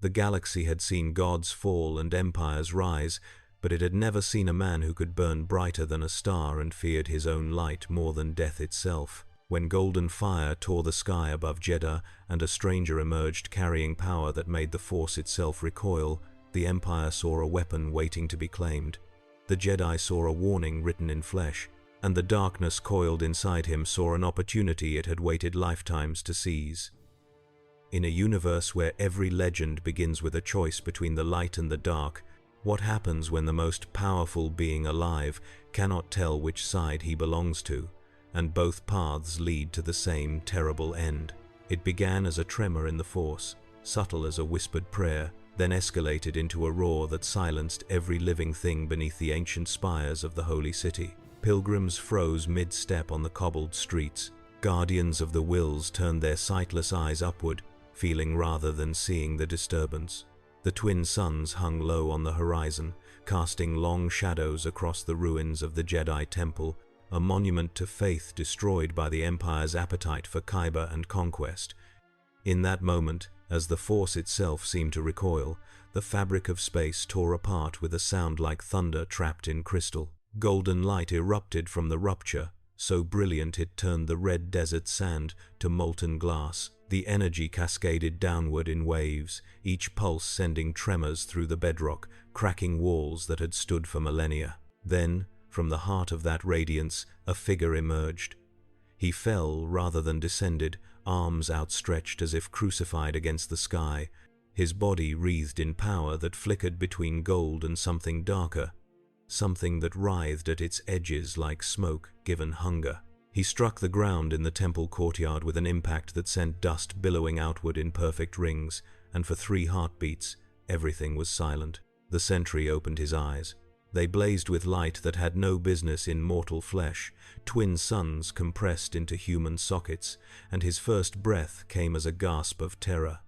The galaxy had seen gods fall and empires rise, but it had never seen a man who could burn brighter than a star and feared his own light more than death itself. When golden fire tore the sky above Jeddah and a stranger emerged carrying power that made the Force itself recoil, the Empire saw a weapon waiting to be claimed. The Jedi saw a warning written in flesh, and the darkness coiled inside him saw an opportunity it had waited lifetimes to seize. In a universe where every legend begins with a choice between the light and the dark, what happens when the most powerful being alive cannot tell which side he belongs to, and both paths lead to the same terrible end? It began as a tremor in the Force, subtle as a whispered prayer, then escalated into a roar that silenced every living thing beneath the ancient spires of the Holy City. Pilgrims froze mid-step on the cobbled streets. Guardians of the Wills turned their sightless eyes upward, feeling rather than seeing the disturbance. The twin suns hung low on the horizon, casting long shadows across the ruins of the Jedi Temple, a monument to faith destroyed by the Empire's appetite for Kyber and conquest. In that moment, as the Force itself seemed to recoil, the fabric of space tore apart with a sound like thunder trapped in crystal. Golden light erupted from the rupture, so brilliant it turned the red desert sand to molten glass. The energy cascaded downward in waves, each pulse sending tremors through the bedrock, cracking walls that had stood for millennia. Then, from the heart of that radiance, a figure emerged. He fell rather than descended, arms outstretched as if crucified against the sky, his body wreathed in power that flickered between gold and something darker, something that writhed at its edges like smoke given hunger. He struck the ground in the temple courtyard with an impact that sent dust billowing outward in perfect rings, and for 3 heartbeats, everything was silent. The Sentry opened his eyes. They blazed with light that had no business in mortal flesh, twin suns compressed into human sockets, and his first breath came as a gasp of terror.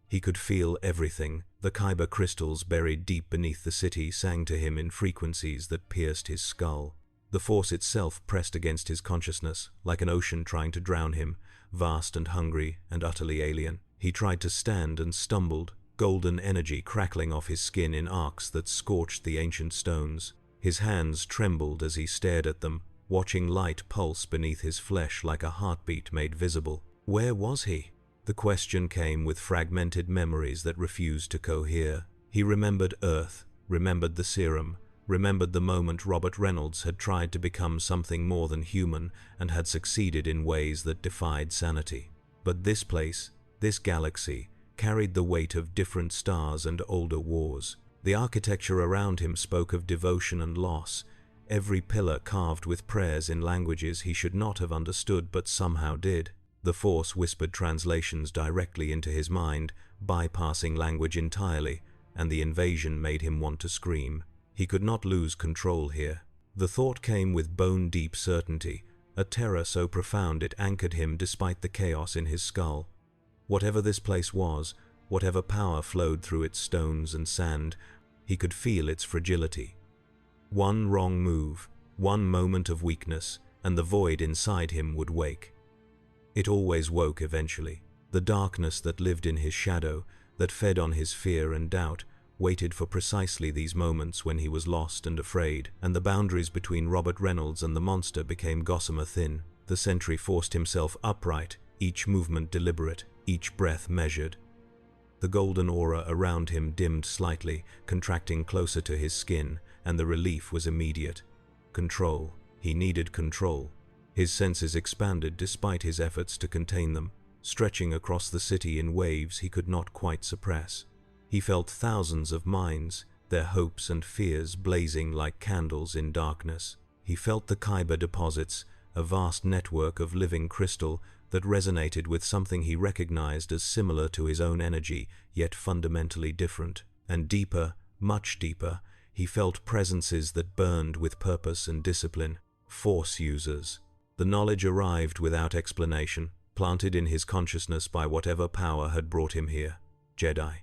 He could feel everything. The Kyber crystals buried deep beneath the city sang to him in frequencies that pierced his skull. The Force itself pressed against his consciousness, like an ocean trying to drown him, vast and hungry and utterly alien. He tried to stand and stumbled, golden energy crackling off his skin in arcs that scorched the ancient stones. His hands trembled as he stared at them, watching light pulse beneath his flesh like a heartbeat made visible. Where was he? The question came with fragmented memories that refused to cohere. He remembered Earth, remembered the serum, remembered the moment Robert Reynolds had tried to become something more than human and had succeeded in ways that defied sanity. But this place, this galaxy, carried the weight of different stars and older wars. The architecture around him spoke of devotion and loss, every pillar carved with prayers in languages he should not have understood but somehow did. The Force whispered translations directly into his mind, bypassing language entirely, and the invasion made him want to scream. He could not lose control here. The thought came with bone-deep certainty, a terror so profound it anchored him despite the chaos in his skull. Whatever this place was, whatever power flowed through its stones and sand, he could feel its fragility. One wrong move, one moment of weakness, and the void inside him would wake. It always woke eventually. The darkness that lived in his shadow, that fed on his fear and doubt, waited for precisely these moments when he was lost and afraid, and the boundaries between Robert Reynolds and the monster became gossamer thin. The Sentry forced himself upright, each movement deliberate, each breath measured. The golden aura around him dimmed slightly, contracting closer to his skin, and the relief was immediate. Control. He needed control. His senses expanded despite his efforts to contain them, stretching across the city in waves he could not quite suppress. He felt thousands of minds, their hopes and fears blazing like candles in darkness. He felt the Kyber deposits, a vast network of living crystal that resonated with something he recognized as similar to his own energy, yet fundamentally different. And deeper, much deeper, he felt presences that burned with purpose and discipline. Force users. The knowledge arrived without explanation, planted in his consciousness by whatever power had brought him here. Jedi.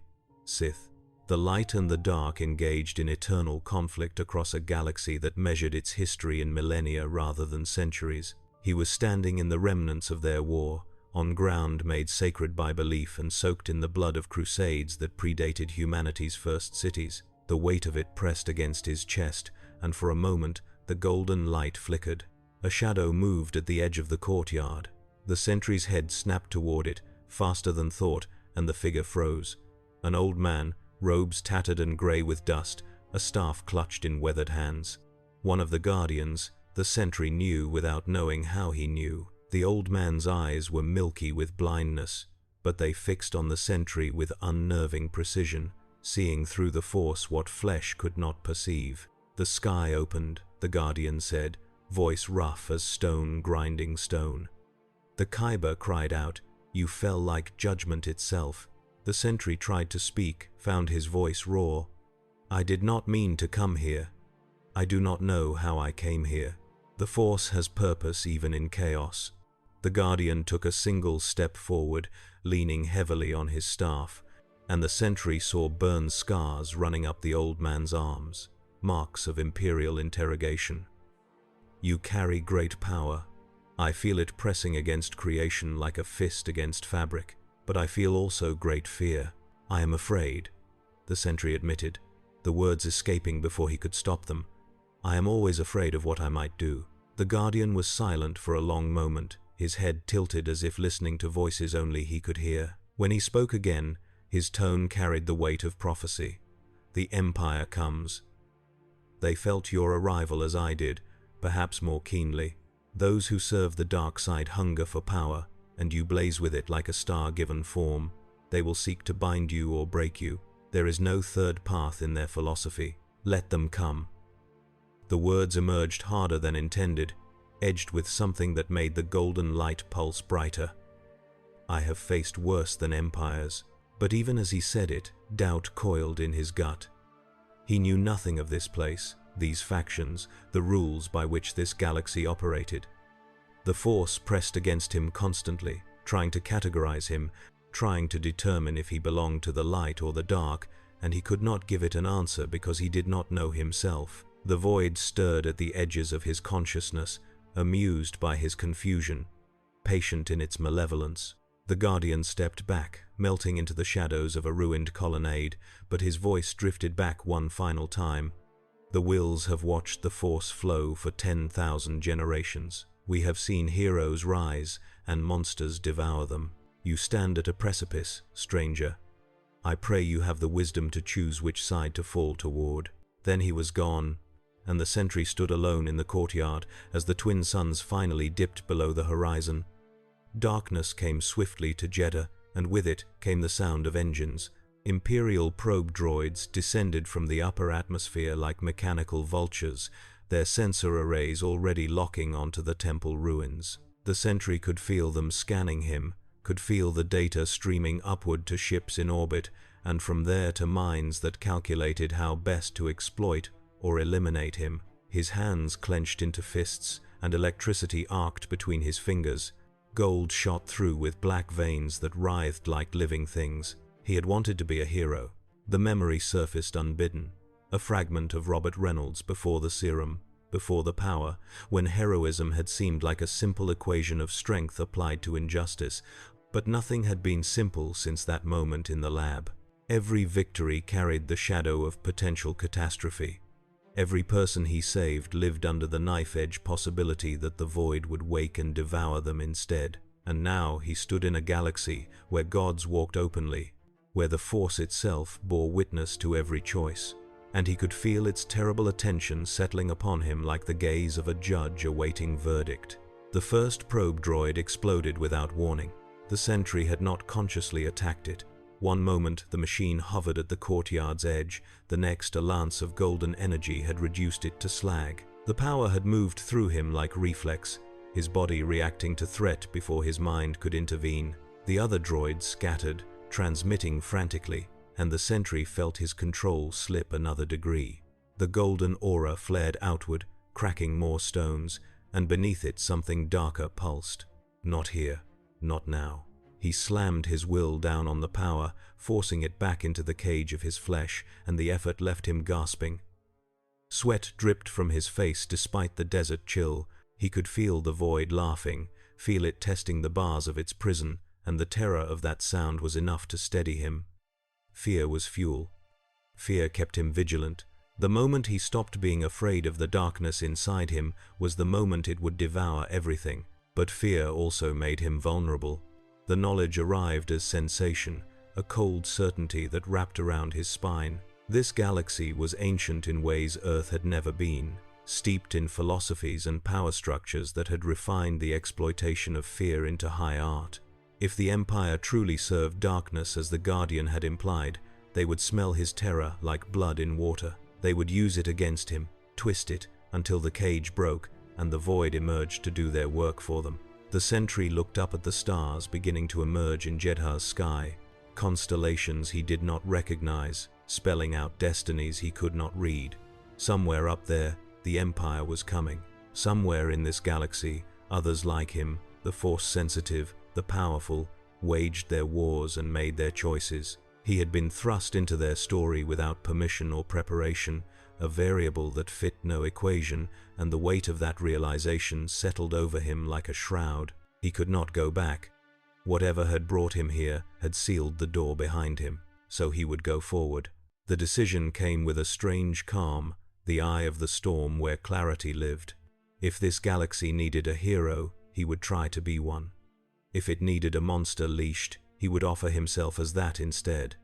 Sith. The light and the dark engaged in eternal conflict across a galaxy that measured its history in millennia rather than centuries. He was standing in the remnants of their war, on ground made sacred by belief and soaked in the blood of crusades that predated humanity's first cities. The weight of it pressed against his chest, and for a moment the golden light flickered. A shadow moved at the edge of the courtyard. The sentry's head snapped toward it, faster than thought, and the figure froze. An old man, robes tattered and grey with dust, a staff clutched in weathered hands. One of the guardians, the sentry knew without knowing how he knew. The old man's eyes were milky with blindness, but they fixed on the sentry with unnerving precision, seeing through the force what flesh could not perceive. "The sky opened," the guardian said, voice rough as stone grinding stone. The Kyber cried out, "You fell like judgment itself." The sentry tried to speak, found his voice raw. "I did not mean to come here. I do not know how I came here. The Force has purpose even in chaos." The guardian took a single step forward, leaning heavily on his staff, and the sentry saw burned scars running up the old man's arms, marks of imperial interrogation. "You carry great power. I feel it pressing against creation like a fist against fabric, but I feel also great fear. I am afraid," the sentry admitted, the words escaping before he could stop them. "I am always afraid of what I might do." The guardian was silent for a long moment, his head tilted as if listening to voices only he could hear. When he spoke again, his tone carried the weight of prophecy. "The Empire comes. They felt your arrival as I did, perhaps more keenly. Those who serve the dark side hunger for power, and you blaze with it like a star given form. They will seek to bind you or break you. There is no third path in their philosophy. Let them come." The words emerged harder than intended, edged with something that made the golden light pulse brighter. "I have faced worse than empires." But even as he said it, doubt coiled in his gut. He knew nothing of this place, these factions, the rules by which this galaxy operated. The Force pressed against him constantly, trying to categorize him, trying to determine if he belonged to the light or the dark, and he could not give it an answer because he did not know himself. The void stirred at the edges of his consciousness, amused by his confusion, patient in its malevolence. The guardian stepped back, melting into the shadows of a ruined colonnade, but his voice drifted back one final time. "The wills have watched the Force flow for 10,000 generations. We have seen heroes rise and monsters devour them. You stand at a precipice, stranger. I pray you have the wisdom to choose which side to fall toward." Then he was gone, and the sentry stood alone in the courtyard as the twin suns finally dipped below the horizon. Darkness came swiftly to Jeddah, and with it came the sound of engines. Imperial probe droids descended from the upper atmosphere like mechanical vultures, their sensor arrays already locking onto the temple ruins. The sentry could feel them scanning him, could feel the data streaming upward to ships in orbit, and from there to minds that calculated how best to exploit or eliminate him. His hands clenched into fists, and electricity arced between his fingers. Gold shot through with black veins that writhed like living things. He had wanted to be a hero. The memory surfaced unbidden, a fragment of Robert Reynolds before the serum, before the power, when heroism had seemed like a simple equation of strength applied to injustice. But nothing had been simple since that moment in the lab. Every victory carried the shadow of potential catastrophe. Every person he saved lived under the knife-edge possibility that the void would wake and devour them instead. And now he stood in a galaxy where gods walked openly, where the Force itself bore witness to every choice, and he could feel its terrible attention settling upon him like the gaze of a judge awaiting verdict. The first probe droid exploded without warning. The sentry had not consciously attacked it. One moment the machine hovered at the courtyard's edge, the next a lance of golden energy had reduced it to slag. The power had moved through him like reflex, his body reacting to threat before his mind could intervene. The other droids scattered, transmitting frantically, and the sentry felt his control slip another degree. The golden aura flared outward, cracking more stones, and beneath it something darker pulsed. Not here, not now. He slammed his will down on the power, forcing it back into the cage of his flesh, and the effort left him gasping. Sweat dripped from his face despite the desert chill. He could feel the void laughing, feel it testing the bars of its prison, and the terror of that sound was enough to steady him. Fear was fuel. Fear kept him vigilant. The moment he stopped being afraid of the darkness inside him was the moment it would devour everything. But fear also made him vulnerable. The knowledge arrived as sensation, a cold certainty that wrapped around his spine. This galaxy was ancient in ways Earth had never been, steeped in philosophies and power structures that had refined the exploitation of fear into high art. If the Empire truly served darkness as the Guardian had implied, they would smell his terror like blood in water. They would use it against him, twist it, until the cage broke and the void emerged to do their work for them. The Sentry looked up at the stars beginning to emerge in Jedha's sky, constellations he did not recognize, spelling out destinies he could not read. Somewhere up there, the Empire was coming. Somewhere in this galaxy, others like him, the Force-sensitive, the powerful, waged their wars and made their choices. He had been thrust into their story without permission or preparation, a variable that fit no equation, and the weight of that realization settled over him like a shroud. He could not go back. Whatever had brought him here had sealed the door behind him, so he would go forward. The decision came with a strange calm, the eye of the storm where clarity lived. If this galaxy needed a hero, he would try to be one. If it needed a monster leashed, he would offer himself as that instead.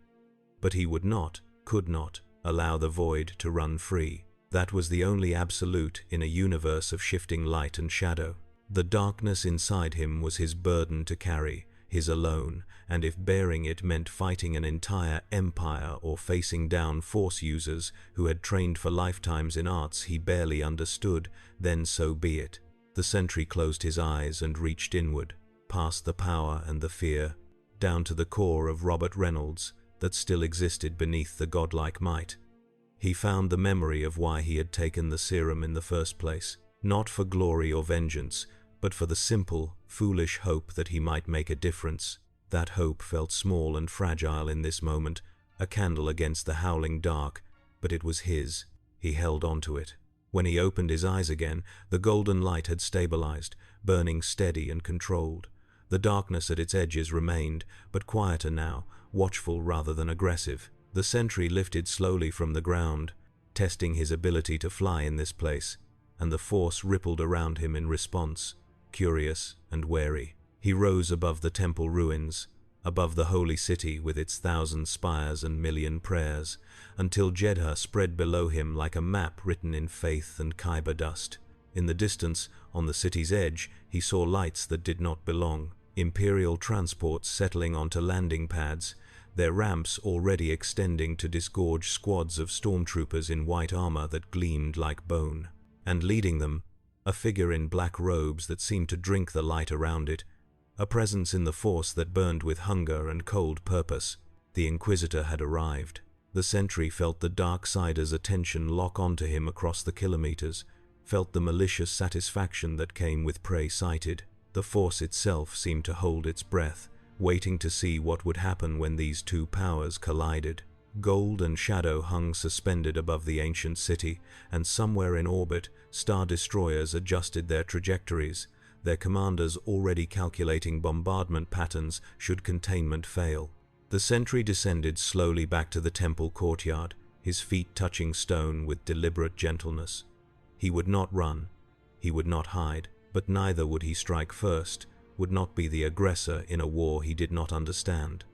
But he would not, could not, allow the void to run free. That was the only absolute in a universe of shifting light and shadow. The darkness inside him was his burden to carry, his alone, and if bearing it meant fighting an entire empire or facing down Force users who had trained for lifetimes in arts he barely understood, then so be it. The Sentry closed his eyes and reached inward, past the power and the fear, down to the core of Robert Reynolds that still existed beneath the godlike might. He found the memory of why he had taken the serum in the first place, not for glory or vengeance, but for the simple, foolish hope that he might make a difference. That hope felt small and fragile in this moment, a candle against the howling dark, but it was his. He held on to it. When he opened his eyes again, the golden light had stabilized, burning steady and controlled. The darkness at its edges remained, but quieter now, watchful rather than aggressive. The Sentry lifted slowly from the ground, testing his ability to fly in this place, and the Force rippled around him in response, curious and wary. He rose above the temple ruins, above the holy city with its 1,000 spires and million prayers, until Jedha spread below him like a map written in faith and Kyber dust. In the distance, on the city's edge, he saw lights that did not belong, Imperial transports settling onto landing pads, their ramps already extending to disgorge squads of stormtroopers in white armor that gleamed like bone. And leading them, a figure in black robes that seemed to drink the light around it, a presence in the Force that burned with hunger and cold purpose. The Inquisitor had arrived. The Sentry felt the Darksider's attention lock onto him across the kilometers, felt the malicious satisfaction that came with prey sighted. The Force itself seemed to hold its breath, waiting to see what would happen when these two powers collided. Gold and shadow hung suspended above the ancient city, and somewhere in orbit, star destroyers adjusted their trajectories, their commanders already calculating bombardment patterns should containment fail. The Sentry descended slowly back to the temple courtyard, his feet touching stone with deliberate gentleness. He would not run, he would not hide, but neither would he strike first, would not be the aggressor in a war he did not understand.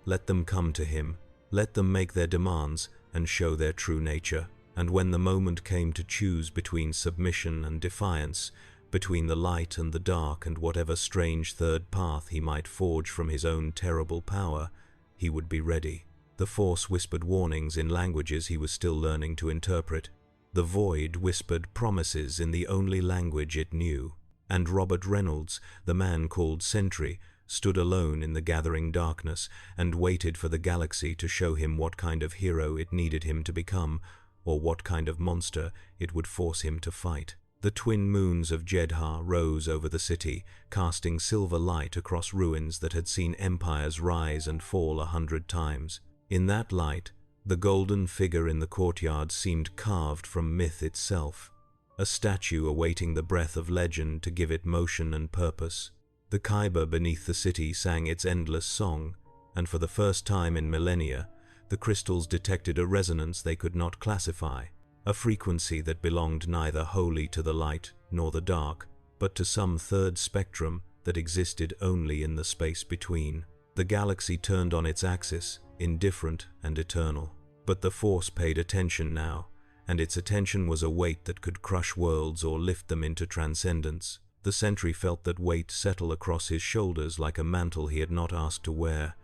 Let them come to him, let them make their demands and show their true nature. And when the moment came to choose between submission and defiance, between the light and the dark and whatever strange third path he might forge from his own terrible power, he would be ready. The Force whispered warnings in languages he was still learning to interpret. The Void whispered promises in the only language it knew. And Robert Reynolds, the man called Sentry, stood alone in the gathering darkness and waited for the galaxy to show him what kind of hero it needed him to become, or what kind of monster it would force him to fight. The twin moons of Jedha rose over the city, casting silver light across ruins that had seen empires rise and fall 100 times. In that light, the golden figure in the courtyard seemed carved from myth itself. a statue awaiting the breath of legend to give it motion and purpose. The Kyber beneath the city sang its endless song, and for the first time in millennia, the crystals detected a resonance they could not classify, a frequency that belonged neither wholly to the light nor the dark, but to some third spectrum that existed only in the space between. The galaxy turned on its axis, indifferent and eternal. But the Force paid attention now, and its attention was a weight that could crush worlds or lift them into transcendence. The Sentry felt that weight settle across his shoulders like a mantle he had not asked to wear,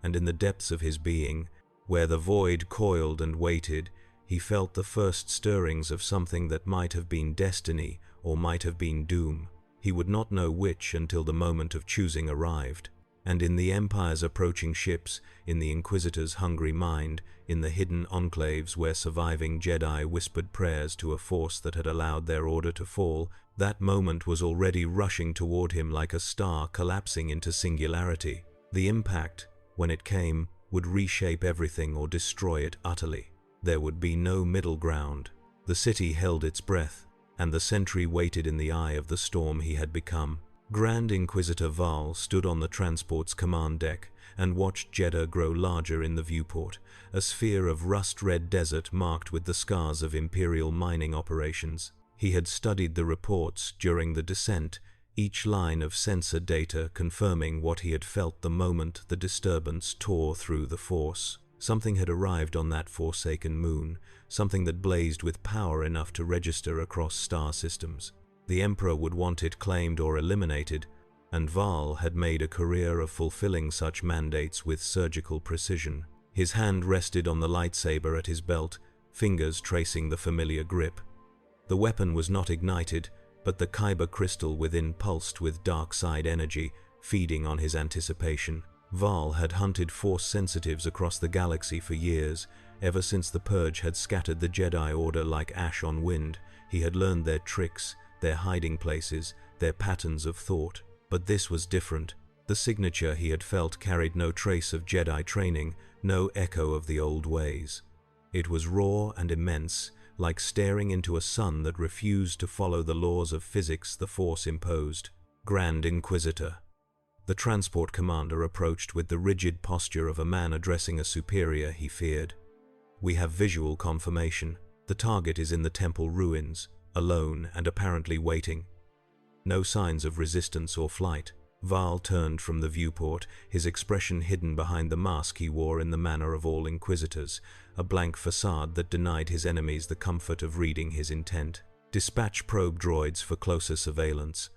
and in the depths of his being, where the void coiled and waited, he felt the first stirrings of something that might have been destiny or might have been doom. He would not know which until the moment of choosing arrived. And in the Empire's approaching ships, in the Inquisitor's hungry mind, in the hidden enclaves where surviving Jedi whispered prayers to a force that had allowed their order to fall, that moment was already rushing toward him like a star collapsing into singularity. The impact, when it came, would reshape everything or destroy it utterly. There would be no middle ground. The city held its breath, and the Sentry waited in the eye of the storm he had become. Grand Inquisitor Val stood on the transport's command deck and watched Jeddah grow larger in the viewport, a sphere of rust-red desert marked with the scars of Imperial mining operations. He had studied the reports during the descent, each line of sensor data confirming what he had felt the moment the disturbance tore through the Force. Something had arrived on that forsaken moon, something that blazed with power enough to register across star systems. The Emperor would want it claimed or eliminated, and Val had made a career of fulfilling such mandates with surgical precision. His hand rested on the lightsaber at his belt, fingers tracing the familiar grip. The weapon was not ignited, but the Kyber crystal within pulsed with dark side energy, feeding on his anticipation. Val had hunted Force sensitives across the galaxy for years. Ever since the Purge had scattered the Jedi Order like ash on wind, he had learned their tricks, their hiding places, their patterns of thought. But this was different. The signature he had felt carried no trace of Jedi training, no echo of the old ways. It was raw and immense, like staring into a sun that refused to follow the laws of physics the Force imposed. Grand Inquisitor. The transport commander approached with the rigid posture of a man addressing a superior he feared. "We have visual confirmation. The target is in the temple ruins, alone and apparently waiting. No signs of resistance or flight." Val turned from the viewport, his expression hidden behind the mask he wore in the manner of all Inquisitors, a blank facade that denied his enemies the comfort of reading his intent. "Dispatch probe droids for closer surveillance.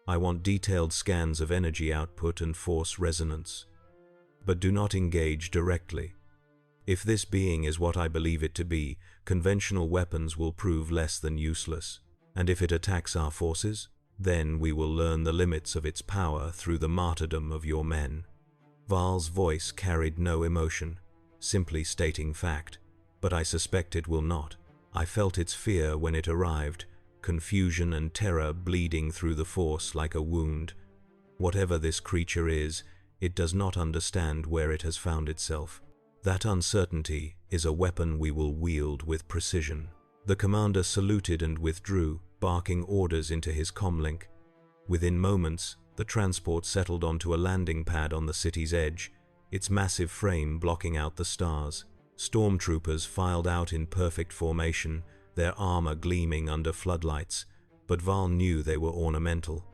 I want detailed scans of energy output and Force resonance. But do not engage directly. If this being is what I believe it to be, conventional weapons will prove less than useless. And if it attacks our forces, then we will learn the limits of its power through the martyrdom of your men." Val's voice carried no emotion, simply stating fact. "But I suspect it will not. I felt its fear when it arrived, confusion and terror bleeding through the Force like a wound. Whatever this creature is, it does not understand where it has found itself. That uncertainty is a weapon we will wield with precision." The commander saluted and withdrew, barking orders into his comlink. Within moments, the transport settled onto a landing pad on the city's edge, its massive frame blocking out the stars. Stormtroopers filed out in perfect formation, their armor gleaming under floodlights, but Val knew they were ornamental.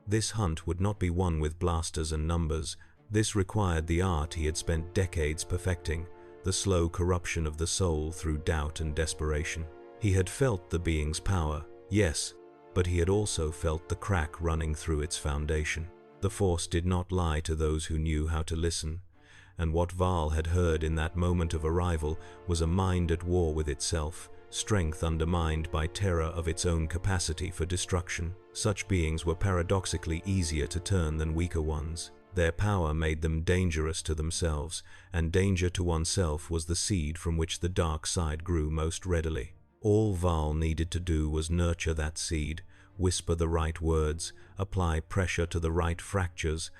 This hunt would not be won with blasters and numbers. This required the art he had spent decades perfecting, the slow corruption of the soul through doubt and desperation. He had felt the being's power, yes, but he had also felt the crack running through its foundation. The Force did not lie to those who knew how to listen, and what Val had heard in that moment of arrival was a mind at war with itself, strength undermined by terror of its own capacity for destruction. Such beings were paradoxically easier to turn than weaker ones. Their power made them dangerous to themselves, and danger to oneself was the seed from which the dark side grew most readily. All Val needed to do was nurture that seed, whisper the right words, apply pressure to the right fractures,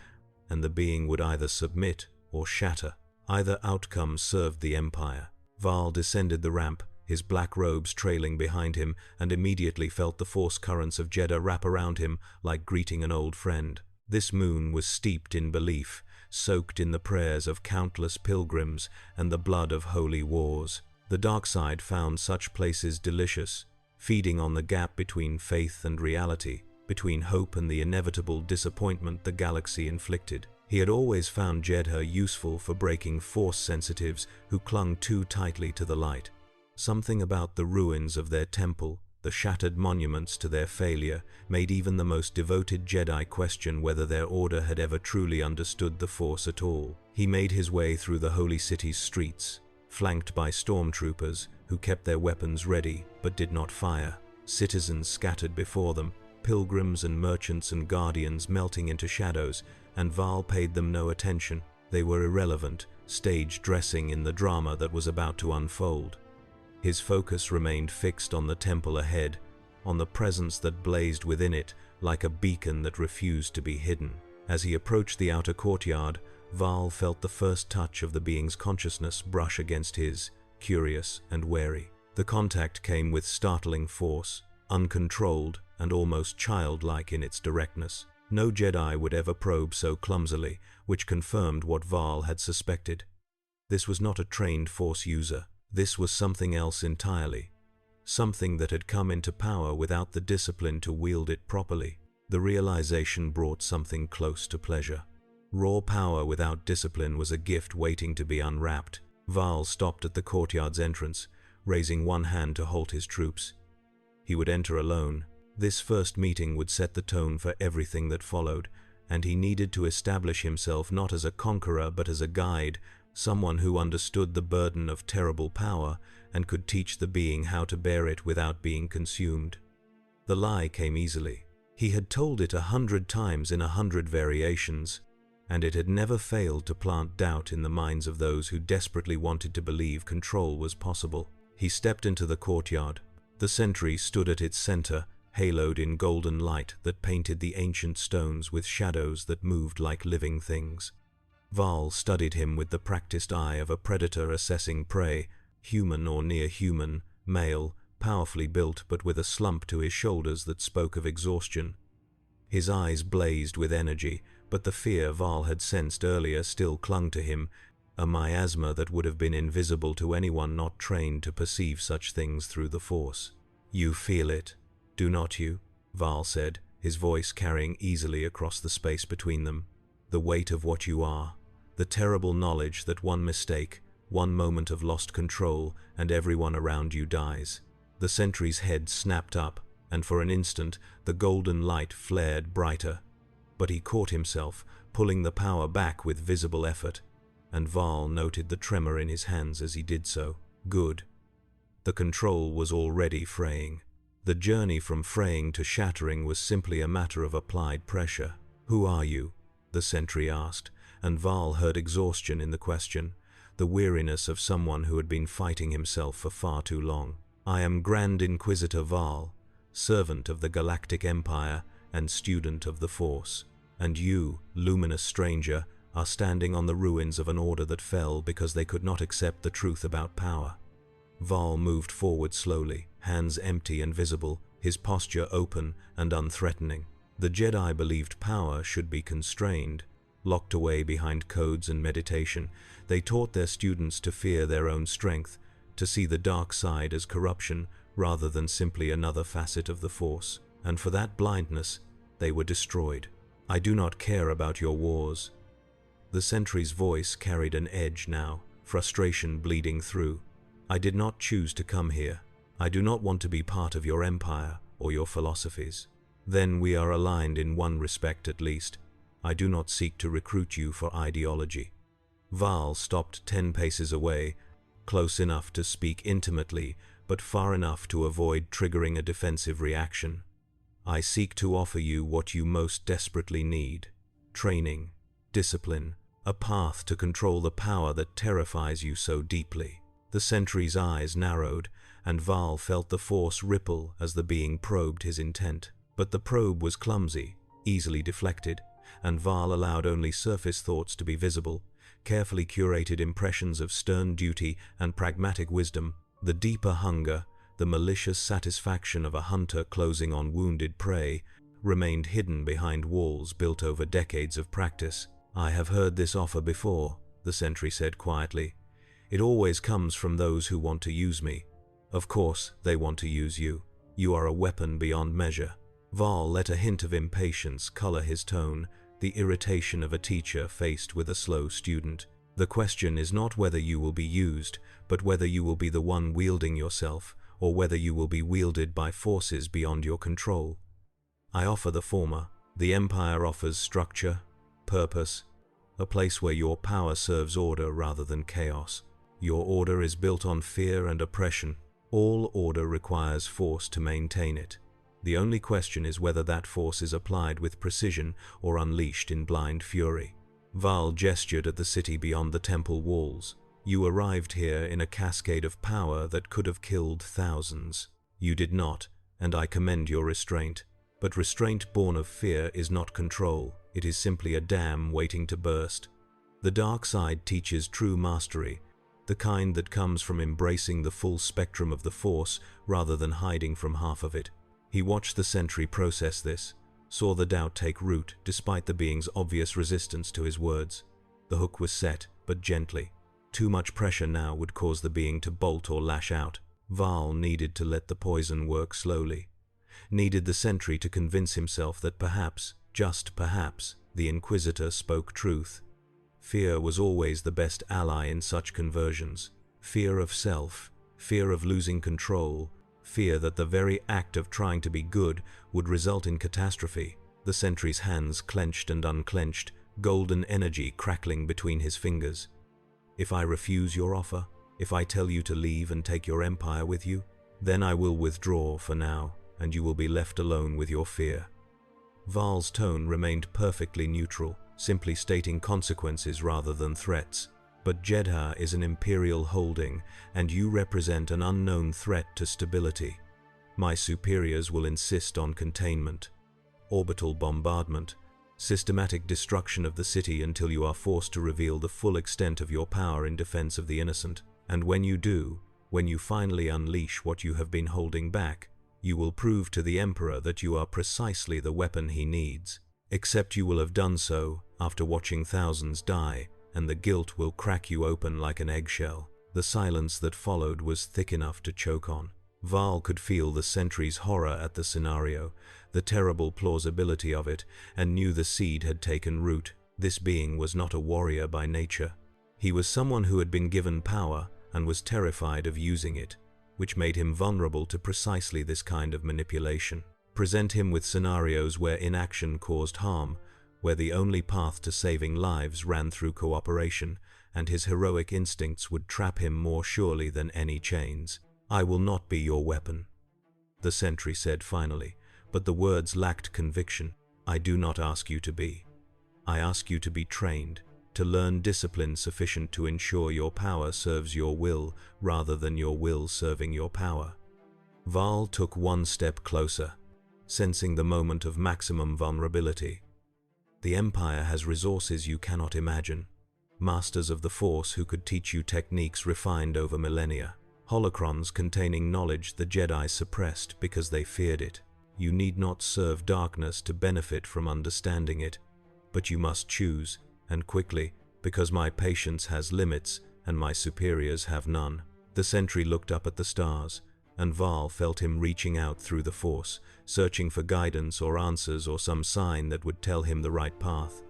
and the being would either submit or shatter. Either outcome served the Empire. Val descended the ramp, his black robes trailing behind him, and immediately felt the force currents of Jeddah wrap around him like greeting an old friend. This moon was steeped in belief, soaked in the prayers of countless pilgrims and the blood of holy wars. The dark side found such places delicious, feeding on the gap between faith and reality, between hope and the inevitable disappointment the galaxy inflicted. He had always found Jeddah useful for breaking force sensitives who clung too tightly to the light. Something about the ruins of their temple, the shattered monuments to their failure, made even the most devoted Jedi question whether their order had ever truly understood the Force at all. He made his way through the holy city's streets, flanked by stormtroopers who kept their weapons ready but did not fire. Citizens scattered before them, pilgrims and merchants and guardians melting into shadows, and Val paid them no attention. They were irrelevant, stage dressing in the drama that was about to unfold. His focus remained fixed on the temple ahead, on the presence that blazed within it like a beacon that refused to be hidden. As he approached the outer courtyard, Val felt the first touch of the being's consciousness brush against his, curious and wary. The contact came with startling force, uncontrolled and almost childlike in its directness. No Jedi would ever probe so clumsily, which confirmed what Val had suspected. This was not a trained Force user. This was something else entirely. Something that had come into power without the discipline to wield it properly. The realization brought something close to pleasure. Raw power without discipline was a gift waiting to be unwrapped. Val stopped at the courtyard's entrance, raising one hand to halt his troops. He would enter alone. This first meeting would set the tone for everything that followed, and he needed to establish himself not as a conqueror but as a guide, someone who understood the burden of terrible power and could teach the being how to bear it without being consumed. The lie came easily. He had told it 100 times in 100 variations, and it had never failed to plant doubt in the minds of those who desperately wanted to believe control was possible. He stepped into the courtyard. The Sentry stood at its center, haloed in golden light that painted the ancient stones with shadows that moved like living things. Val studied him with the practiced eye of a predator assessing prey, human or near human, male, powerfully built but with a slump to his shoulders that spoke of exhaustion. His eyes blazed with energy, but the fear Val had sensed earlier still clung to him, a miasma that would have been invisible to anyone not trained to perceive such things through the Force. "You feel it, do not you?" Val said, his voice carrying easily across the space between them. "The weight of what you are, the terrible knowledge that one mistake, one moment of lost control, and everyone around you dies." The Sentry's head snapped up, and for an instant the golden light flared brighter. But he caught himself, pulling the power back with visible effort, and Val noted the tremor in his hands as he did so. Good. The control was already fraying. The journey from fraying to shattering was simply a matter of applied pressure. "Who are you?" the Sentry asked, and Val heard exhaustion in the question, the weariness of someone who had been fighting himself for far too long. "I am Grand Inquisitor Val, servant of the Galactic Empire and student of the Force. And you, luminous stranger, are standing on the ruins of an order that fell because they could not accept the truth about power." Val moved forward slowly, hands empty and visible, his posture open and unthreatening. The Jedi believed power should be constrained. Locked away behind codes and meditation, they taught their students to fear their own strength, to see the dark side as corruption rather than simply another facet of the Force. And for that blindness, they were destroyed. "I do not care about your wars." The Sentry's voice carried an edge now, frustration bleeding through. "I did not choose to come here. I do not want to be part of your empire or your philosophies." "Then we are aligned in one respect at least. I do not seek to recruit you for ideology." Val stopped 10 paces away, close enough to speak intimately, but far enough to avoid triggering a defensive reaction. "I seek to offer you what you most desperately need: training, discipline, a path to control the power that terrifies you so deeply." The Sentry's eyes narrowed, and Val felt the Force ripple as the being probed his intent. But the probe was clumsy, easily deflected, and Val allowed only surface thoughts to be visible, carefully curated impressions of stern duty and pragmatic wisdom. The deeper hunger, the malicious satisfaction of a hunter closing on wounded prey, remained hidden behind walls built over decades of practice. "I have heard this offer before," the sentry said quietly. "It always comes from those who want to use me. Of course, they want to use you. You are a weapon beyond measure." Val let a hint of impatience color his tone, the irritation of a teacher faced with a slow student. "The question is not whether you will be used, but whether you will be the one wielding yourself, or whether you will be wielded by forces beyond your control. I offer the former. The Empire offers structure, purpose, a place where your power serves order rather than chaos. Your order is built on fear and oppression. All order requires force to maintain it. The only question is whether that force is applied with precision or unleashed in blind fury." Val gestured at the city beyond the temple walls. "You arrived here in a cascade of power that could have killed thousands. You did not, and I commend your restraint. But restraint born of fear is not control. It is simply a dam waiting to burst. The dark side teaches true mastery, the kind that comes from embracing the full spectrum of the Force rather than hiding from half of it." He watched the sentry process this, saw the doubt take root despite the being's obvious resistance to his words. The hook was set, but gently. Too much pressure now would cause the being to bolt or lash out. Val needed to let the poison work slowly. Needed the sentry to convince himself that perhaps, just perhaps, the Inquisitor spoke truth. Fear was always the best ally in such conversions. Fear of self, fear of losing control, fear that the very act of trying to be good would result in catastrophe. The sentry's hands clenched and unclenched, golden energy crackling between his fingers. "If I refuse your offer, if I tell you to leave and take your empire with you, then I will withdraw for now, and you will be left alone with your fear." Val's tone remained perfectly neutral, simply stating consequences rather than threats. "But Jedha is an imperial holding, and you represent an unknown threat to stability. My superiors will insist on containment, orbital bombardment, systematic destruction of the city until you are forced to reveal the full extent of your power in defense of the innocent. And when you do, when you finally unleash what you have been holding back, you will prove to the Emperor that you are precisely the weapon he needs. Except you will have done so after watching thousands die, and the guilt will crack you open like an eggshell." The silence that followed was thick enough to choke on. Val could feel the sentry's horror at the scenario, the terrible plausibility of it, and knew the seed had taken root. This being was not a warrior by nature. He was someone who had been given power and was terrified of using it, which made him vulnerable to precisely this kind of manipulation. Present him with scenarios where inaction caused harm, where the only path to saving lives ran through cooperation, and his heroic instincts would trap him more surely than any chains. "I will not be your weapon," the sentry said finally, but the words lacked conviction. "I do not ask you to be. I ask you to be trained, to learn discipline sufficient to ensure your power serves your will rather than your will serving your power." Val took one step closer, sensing the moment of maximum vulnerability. "The Empire has resources you cannot imagine. Masters of the Force who could teach you techniques refined over millennia. Holocrons containing knowledge the Jedi suppressed because they feared it. You need not serve darkness to benefit from understanding it, but you must choose, and quickly, because my patience has limits and my superiors have none." The sentry looked up at the stars, and Val felt him reaching out through the Force, searching for guidance or answers or some sign that would tell him the right path.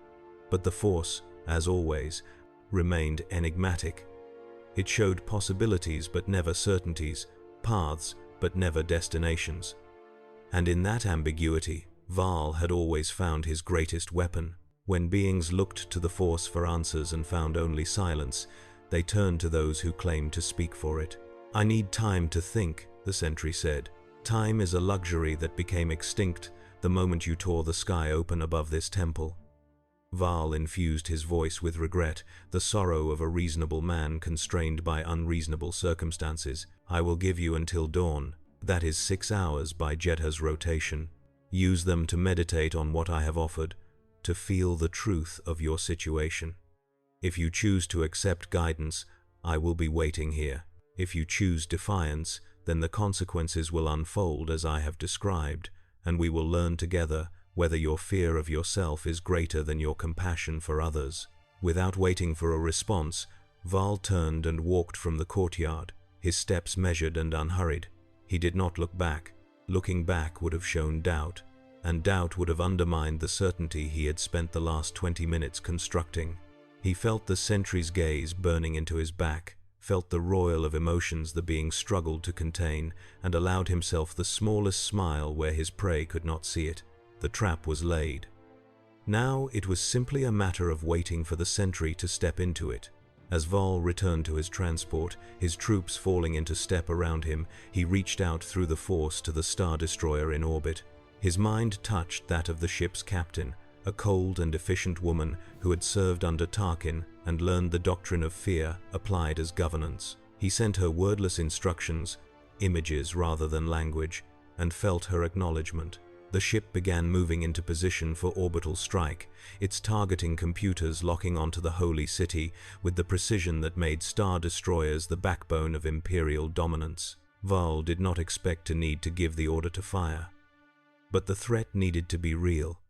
But the Force, as always, remained enigmatic. It showed possibilities but never certainties, paths but never destinations. And in that ambiguity, Val had always found his greatest weapon. When beings looked to the Force for answers and found only silence, they turned to those who claimed to speak for it. "I need time to think," the sentry said. "Time is a luxury that became extinct the moment you tore the sky open above this temple." Val infused his voice with regret, the sorrow of a reasonable man constrained by unreasonable circumstances. "I will give you until dawn. That is 6 hours by Jedha's rotation. Use them to meditate on what I have offered, to feel the truth of your situation. If you choose to accept guidance, I will be waiting here. If you choose defiance, then the consequences will unfold as I have described, and we will learn together whether your fear of yourself is greater than your compassion for others." Without waiting for a response, Val turned and walked from the courtyard, his steps measured and unhurried. He did not look back. Looking back would have shown doubt, and doubt would have undermined the certainty he had spent the last 20 minutes constructing. He felt the sentry's gaze burning into his back, felt the roil of emotions the being struggled to contain, and allowed himself the smallest smile where his prey could not see it. The trap was laid. Now it was simply a matter of waiting for the sentry to step into it. As Val returned to his transport, his troops falling into step around him, he reached out through the Force to the Star Destroyer in orbit. His mind touched that of the ship's captain, a cold and efficient woman who had served under Tarkin and learned the doctrine of fear applied as governance. He sent her wordless instructions, images rather than language, and felt her acknowledgement. The ship began moving into position for orbital strike, its targeting computers locking onto the Holy City with the precision that made Star Destroyers the backbone of Imperial dominance. Val did not expect to need to give the order to fire. But the threat needed to be real,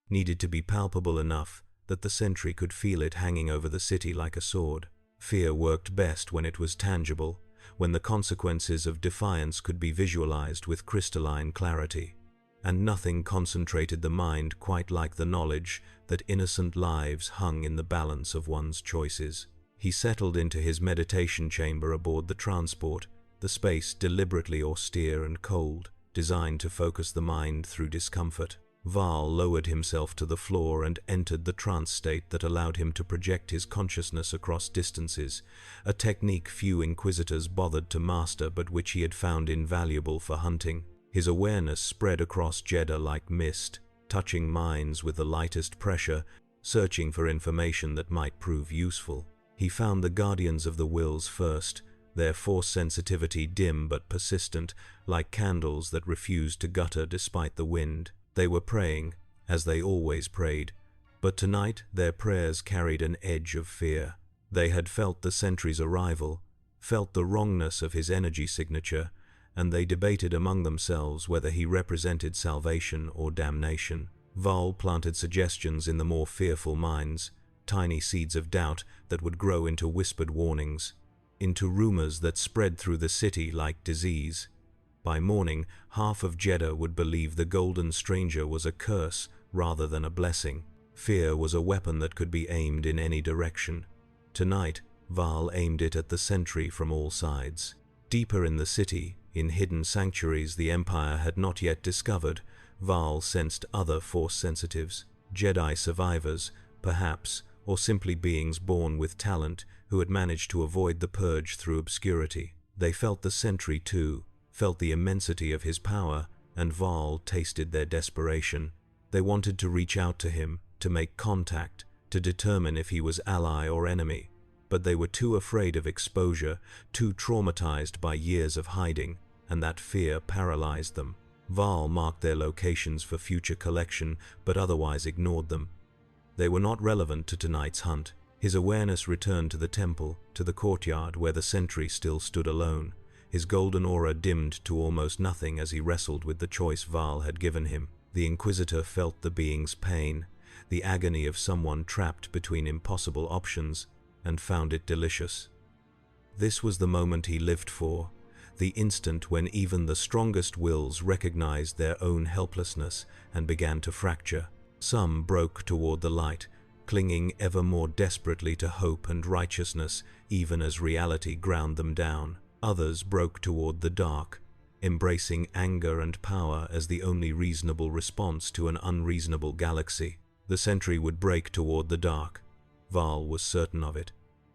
needed to be palpable enough that the sentry could feel it hanging over the city like a sword. Fear worked best when it was tangible, when the consequences of defiance could be visualized with crystalline clarity. And nothing concentrated the mind quite like the knowledge that innocent lives hung in the balance of one's choices. He settled into his meditation chamber aboard the transport, the space deliberately austere and cold, designed to focus the mind through discomfort. Val lowered himself to the floor and entered the trance state that allowed him to project his consciousness across distances, a technique few inquisitors bothered to master but which he had found invaluable for hunting. His awareness spread across Jeddah like mist, touching minds with the lightest pressure, searching for information that might prove useful. He found the Guardians of the Wills first, their force sensitivity dim but persistent, like candles that refused to gutter despite the wind. They were praying, as they always prayed, but tonight their prayers carried an edge of fear. They had felt the sentry's arrival, felt the wrongness of his energy signature, and they debated among themselves whether he represented salvation or damnation. Val planted suggestions in the more fearful minds, tiny seeds of doubt that would grow into whispered warnings, into rumors that spread through the city like disease. By morning, half of Jeddah would believe the Golden Stranger was a curse rather than a blessing. Fear was a weapon that could be aimed in any direction. Tonight, Val aimed it at the sentry from all sides. Deeper in the city, in hidden sanctuaries the Empire had not yet discovered, Val sensed other Force sensitives, Jedi survivors, perhaps, or simply beings born with talent who had managed to avoid the purge through obscurity. They felt the sentry too, felt the immensity of his power, and Val tasted their desperation. They wanted to reach out to him, to make contact, to determine if he was ally or enemy. But they were too afraid of exposure, too traumatized by years of hiding, and that fear paralyzed them. Val marked their locations for future collection, but otherwise ignored them. They were not relevant to tonight's hunt. His awareness returned to the temple, to the courtyard where the sentry still stood alone. His golden aura dimmed to almost nothing as he wrestled with the choice Val had given him. The Inquisitor felt the being's pain, the agony of someone trapped between impossible options, and found it delicious. This was the moment he lived for, the instant when even the strongest wills recognized their own helplessness and began to fracture. Some broke toward the light, clinging ever more desperately to hope and righteousness, even as reality ground them down. Others broke toward the dark, embracing anger and power as the only reasonable response to an unreasonable galaxy. The sentry would break toward the dark. Val was certain of it.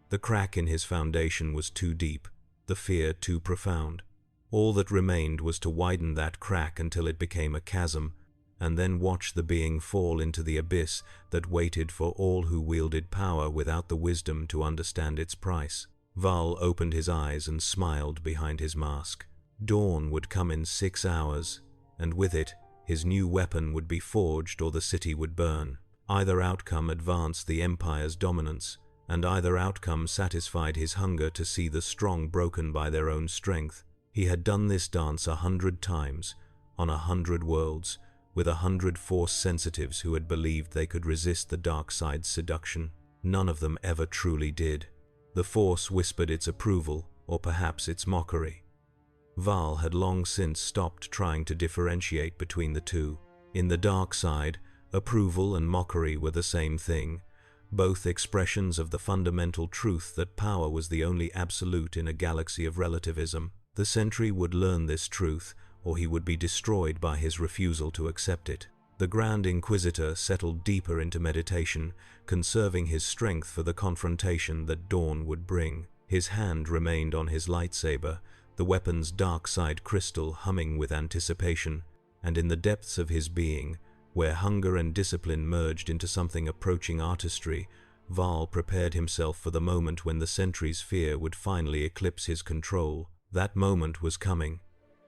The crack in his foundation was too deep, the fear too profound. All that remained was to widen that crack until it became a chasm, and then watch the being fall into the abyss that waited for all who wielded power without the wisdom to understand its price. Val opened his eyes and smiled behind his mask. Dawn would come in 6 hours, and with it, his new weapon would be forged or the city would burn. Either outcome advanced the Empire's dominance, and either outcome satisfied his hunger to see the strong broken by their own strength. He had done this dance 100 times, on 100 worlds, with 100 Force sensitives who had believed they could resist the dark side's seduction. None of them ever truly did. The Force whispered its approval, or perhaps its mockery. Val had long since stopped trying to differentiate between the two. In the dark side, approval and mockery were the same thing, both expressions of the fundamental truth that power was the only absolute in a galaxy of relativism. The Sentry would learn this truth, or he would be destroyed by his refusal to accept it. The Grand Inquisitor settled deeper into meditation, conserving his strength for the confrontation that dawn would bring. His hand remained on his lightsaber, the weapon's dark side crystal humming with anticipation, and in the depths of his being, where hunger and discipline merged into something approaching artistry, Val prepared himself for the moment when the Sentry's fear would finally eclipse his control. That moment was coming.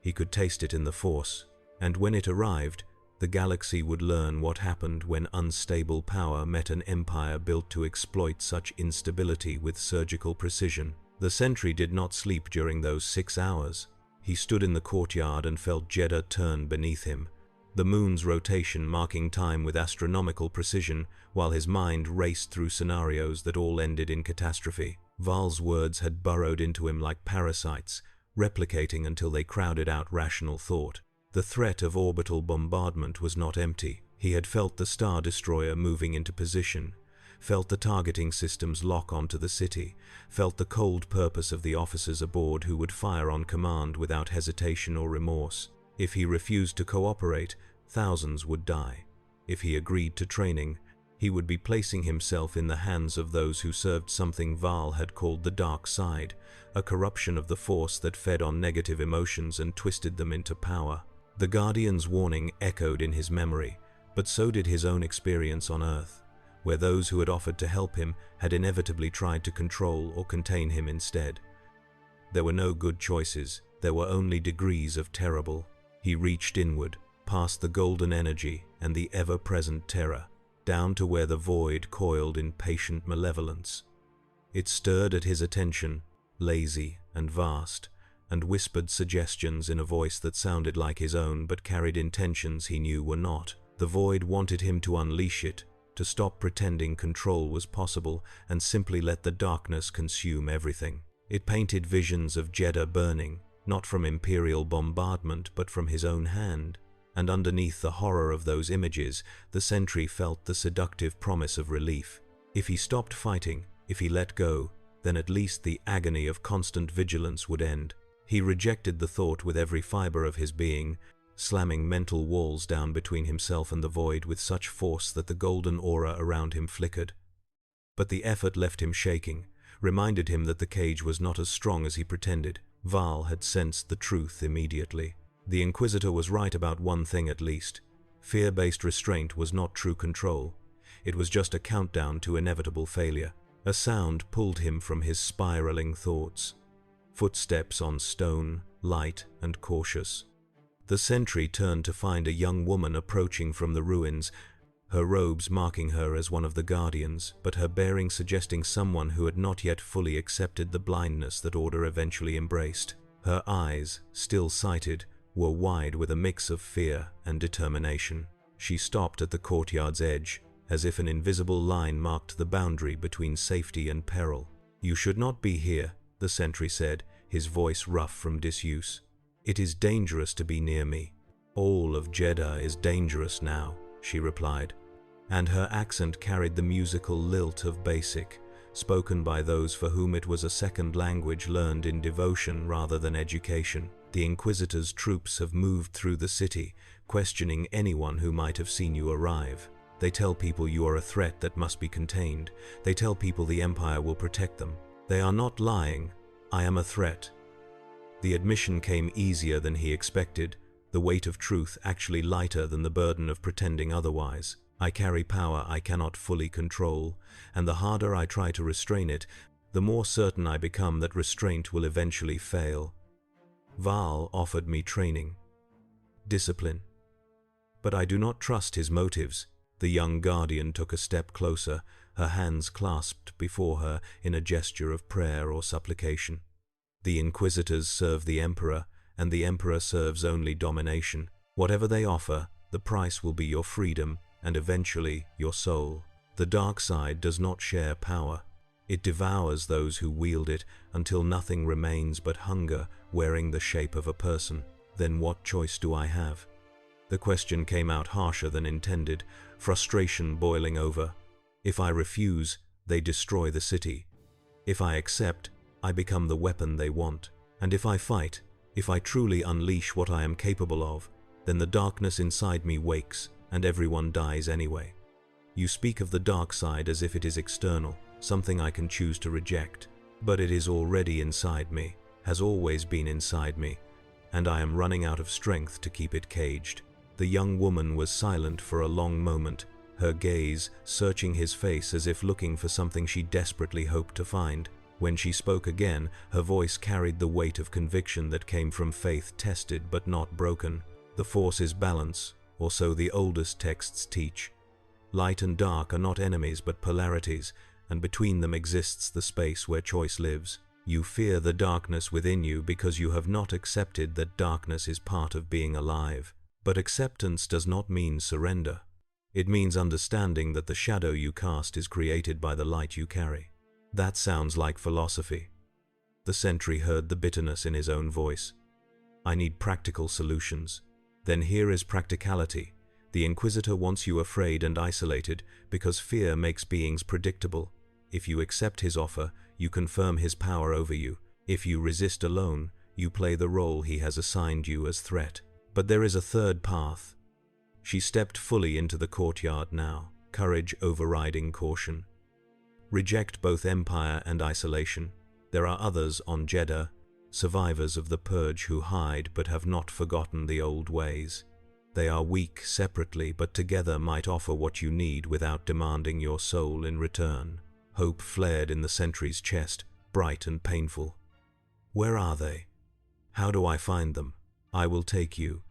He could taste it in the Force, and when it arrived, the galaxy would learn what happened when unstable power met an empire built to exploit such instability with surgical precision. The Sentry did not sleep during those 6 hours. He stood in the courtyard and felt Jeddah turn beneath him, the moon's rotation marking time with astronomical precision, while his mind raced through scenarios that all ended in catastrophe. Val's words had burrowed into him like parasites, replicating until they crowded out rational thought. The threat of orbital bombardment was not empty. He had felt the Star Destroyer moving into position, felt the targeting systems lock onto the city, felt the cold purpose of the officers aboard who would fire on command without hesitation or remorse. If he refused to cooperate, thousands would die. If he agreed to training, he would be placing himself in the hands of those who served something Val had called the dark side, a corruption of the Force that fed on negative emotions and twisted them into power. The Guardian's warning echoed in his memory, but so did his own experience on Earth, where those who had offered to help him had inevitably tried to control or contain him instead. There were no good choices, there were only degrees of terrible. He reached inward, past the golden energy and the ever-present terror, down to where the void coiled in patient malevolence. It stirred at his attention, lazy and vast, and whispered suggestions in a voice that sounded like his own but carried intentions he knew were not. The void wanted him to unleash it, to stop pretending control was possible and simply let the darkness consume everything. It painted visions of Jeddah burning, not from imperial bombardment but from his own hand, and underneath the horror of those images, the Sentry felt the seductive promise of relief. If he stopped fighting, if he let go, then at least the agony of constant vigilance would end. He rejected the thought with every fiber of his being, slamming mental walls down between himself and the void with such force that the golden aura around him flickered. But the effort left him shaking, reminded him that the cage was not as strong as he pretended. Val had sensed the truth immediately. The Inquisitor was right about one thing at least. Fear-based restraint was not true control. It was just a countdown to inevitable failure. A sound pulled him from his spiraling thoughts. Footsteps on stone, light and cautious. The Sentry turned to find a young woman approaching from the ruins, her robes marking her as one of the Guardians, but her bearing suggesting someone who had not yet fully accepted the blindness that Order eventually embraced. Her eyes, still sighted, were wide with a mix of fear and determination. She stopped at the courtyard's edge, as if an invisible line marked the boundary between safety and peril. "You should not be here," the Sentry said, his voice rough from disuse. "It is dangerous to be near me." "All of Jeddah is dangerous now," she replied, and her accent carried the musical lilt of basic, spoken by those for whom it was a second language learned in devotion rather than education. "The Inquisitor's troops have moved through the city, questioning anyone who might have seen you arrive. They tell people you are a threat that must be contained. They tell people the Empire will protect them. They are not lying. I am a threat." The admission came easier than he expected, the weight of truth actually lighter than the burden of pretending otherwise. "I carry power I cannot fully control, and the harder I try to restrain it, the more certain I become that restraint will eventually fail. Val offered me training, discipline, but I do not trust his motives." The young Guardian took a step closer, her hands clasped before her in a gesture of prayer or supplication. The Inquisitors serve the Emperor, and the Emperor serves only domination. Whatever they offer, the price will be your freedom and eventually your soul. The dark side does not share power. It devours those who wield it until nothing remains but hunger wearing the shape of a person. Then what choice do I have? The question came out harsher than intended, frustration boiling over. If I refuse, they destroy the city. If I accept, I become the weapon they want. And if I fight, if I truly unleash what I am capable of, then the darkness inside me wakes and everyone dies anyway. You speak of the dark side as if it is external, something I can choose to reject. But it is already inside me, has always been inside me, and I am running out of strength to keep it caged. The young woman was silent for a long moment, her gaze searching his face as if looking for something she desperately hoped to find. When she spoke again, her voice carried the weight of conviction that came from faith tested but not broken. The Force is balance, or so the oldest texts teach. Light and dark are not enemies but polarities, and between them exists the space where choice lives. You fear the darkness within you because you have not accepted that darkness is part of being alive. But acceptance does not mean surrender. It means understanding that the shadow you cast is created by the light you carry. That sounds like philosophy. The Sentry heard the bitterness in his own voice. I need practical solutions. Then here is practicality. The Inquisitor wants you afraid and isolated because fear makes beings predictable. If you accept his offer, you confirm his power over you. If you resist alone, you play the role he has assigned you as threat. But there is a third path. She stepped fully into the courtyard now, courage overriding caution. Reject both empire and isolation. There are others on Jeddah, survivors of the purge who hide but have not forgotten the old ways. They are weak separately, but together might offer what you need without demanding your soul in return. Hope flared in the Sentry's chest, bright and painful. Where are they? How do I find them? I will take you,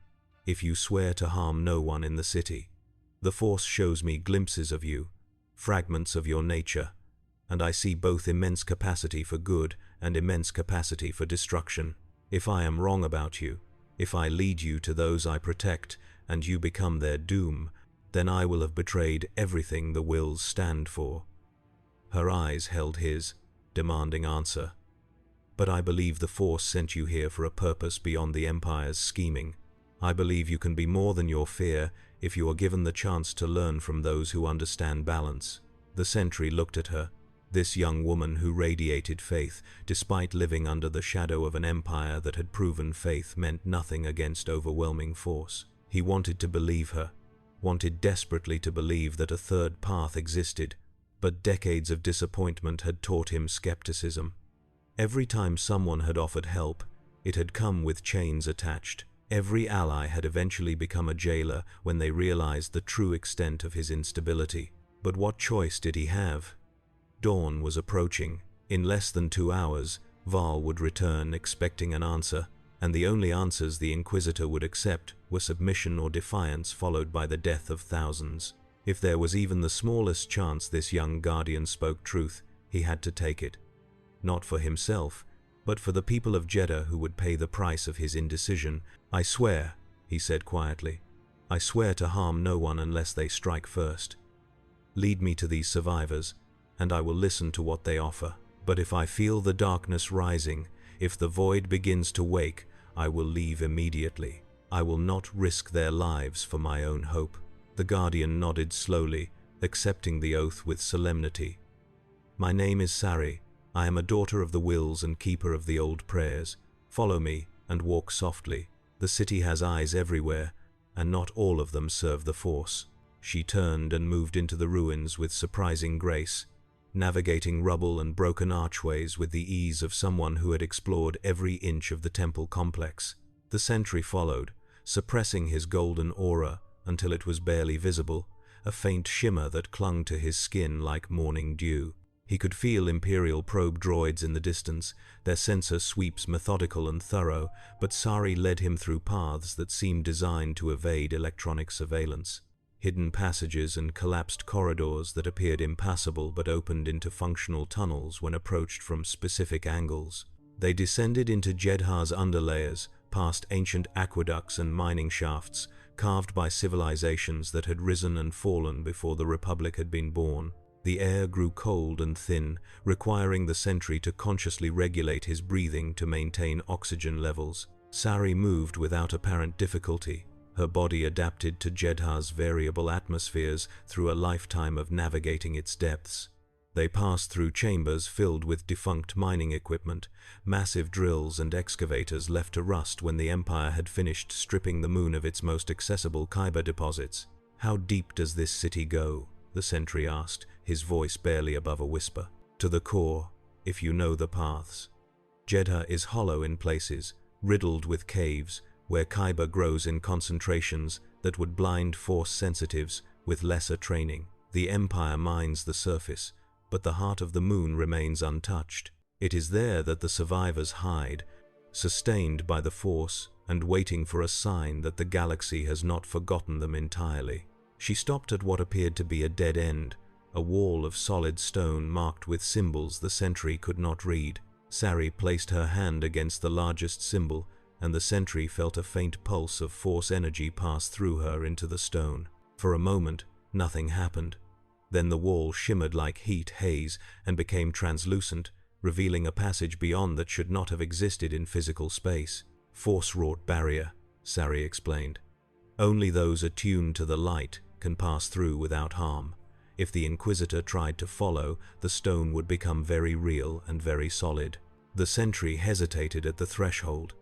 if you swear to harm no one in the city. The Force shows me glimpses of you, fragments of your nature, and I see both immense capacity for good and immense capacity for destruction. If I am wrong about you, if I lead you to those I protect and you become their doom, then I will have betrayed everything the wills stand for. Her eyes held his, demanding answer. But I believe the Force sent you here for a purpose beyond the Empire's scheming. I believe you can be more than your fear if you are given the chance to learn from those who understand balance. The Sentry looked at her, this young woman who radiated faith, despite living under the shadow of an empire that had proven faith meant nothing against overwhelming force. He wanted to believe her, wanted desperately to believe that a third path existed, but decades of disappointment had taught him skepticism. Every time someone had offered help, it had come with chains attached. Every ally had eventually become a jailer when they realized the true extent of his instability. But what choice did he have? Dawn was approaching. In less than 2 hours, Val would return expecting an answer, and the only answers the Inquisitor would accept were submission or defiance followed by the death of thousands. If there was even the smallest chance this young guardian spoke truth, he had to take it. Not for himself, but for the people of Jeddah who would pay the price of his indecision. I swear, he said quietly, I swear to harm no one unless they strike first. Lead me to these survivors, and I will listen to what they offer. But if I feel the darkness rising, if the void begins to wake, I will leave immediately. I will not risk their lives for my own hope. The Guardian nodded slowly, accepting the oath with solemnity. My name is Sari. I am a daughter of the wills and keeper of the old prayers. Follow me and walk softly. The city has eyes everywhere, and not all of them serve the Force. She turned and moved into the ruins with surprising grace, navigating rubble and broken archways with the ease of someone who had explored every inch of the temple complex. The Sentry followed, suppressing his golden aura until it was barely visible, a faint shimmer that clung to his skin like morning dew. He could feel Imperial probe droids in the distance, their sensor sweeps methodical and thorough, but Sari led him through paths that seemed designed to evade electronic surveillance. hidden passages and collapsed corridors that appeared impassable but opened into functional tunnels when approached from specific angles. They descended into Jedha's underlayers, past ancient aqueducts and mining shafts, carved by civilizations that had risen and fallen before the Republic had been born. The air grew cold and thin, requiring the Sentry to consciously regulate his breathing to maintain oxygen levels. Sari moved without apparent difficulty. Her body adapted to Jedha's variable atmospheres through a lifetime of navigating its depths. They passed through chambers filled with defunct mining equipment, massive drills and excavators left to rust when the Empire had finished stripping the moon of its most accessible kyber deposits. "How deep does this city go?" the Sentry asked, his voice barely above a whisper. "To the core, if you know the paths. Jedha is hollow in places, riddled with caves, where kyber grows in concentrations that would blind Force sensitives with lesser training. The Empire mines the surface, but the heart of the moon remains untouched. It is there that the survivors hide, sustained by the Force and waiting for a sign that the galaxy has not forgotten them entirely." She stopped at what appeared to be a dead end, a wall of solid stone marked with symbols the Sentry could not read. Sari placed her hand against the largest symbol, and the Sentry felt a faint pulse of Force energy pass through her into the stone. For a moment, nothing happened. Then the wall shimmered like heat haze and became translucent, revealing a passage beyond that should not have existed in physical space. "Force-wrought barrier," Sari explained. "Only those attuned to the light can pass through without harm. If the Inquisitor tried to follow, the stone would become very real and very solid." The Sentry hesitated at the threshold.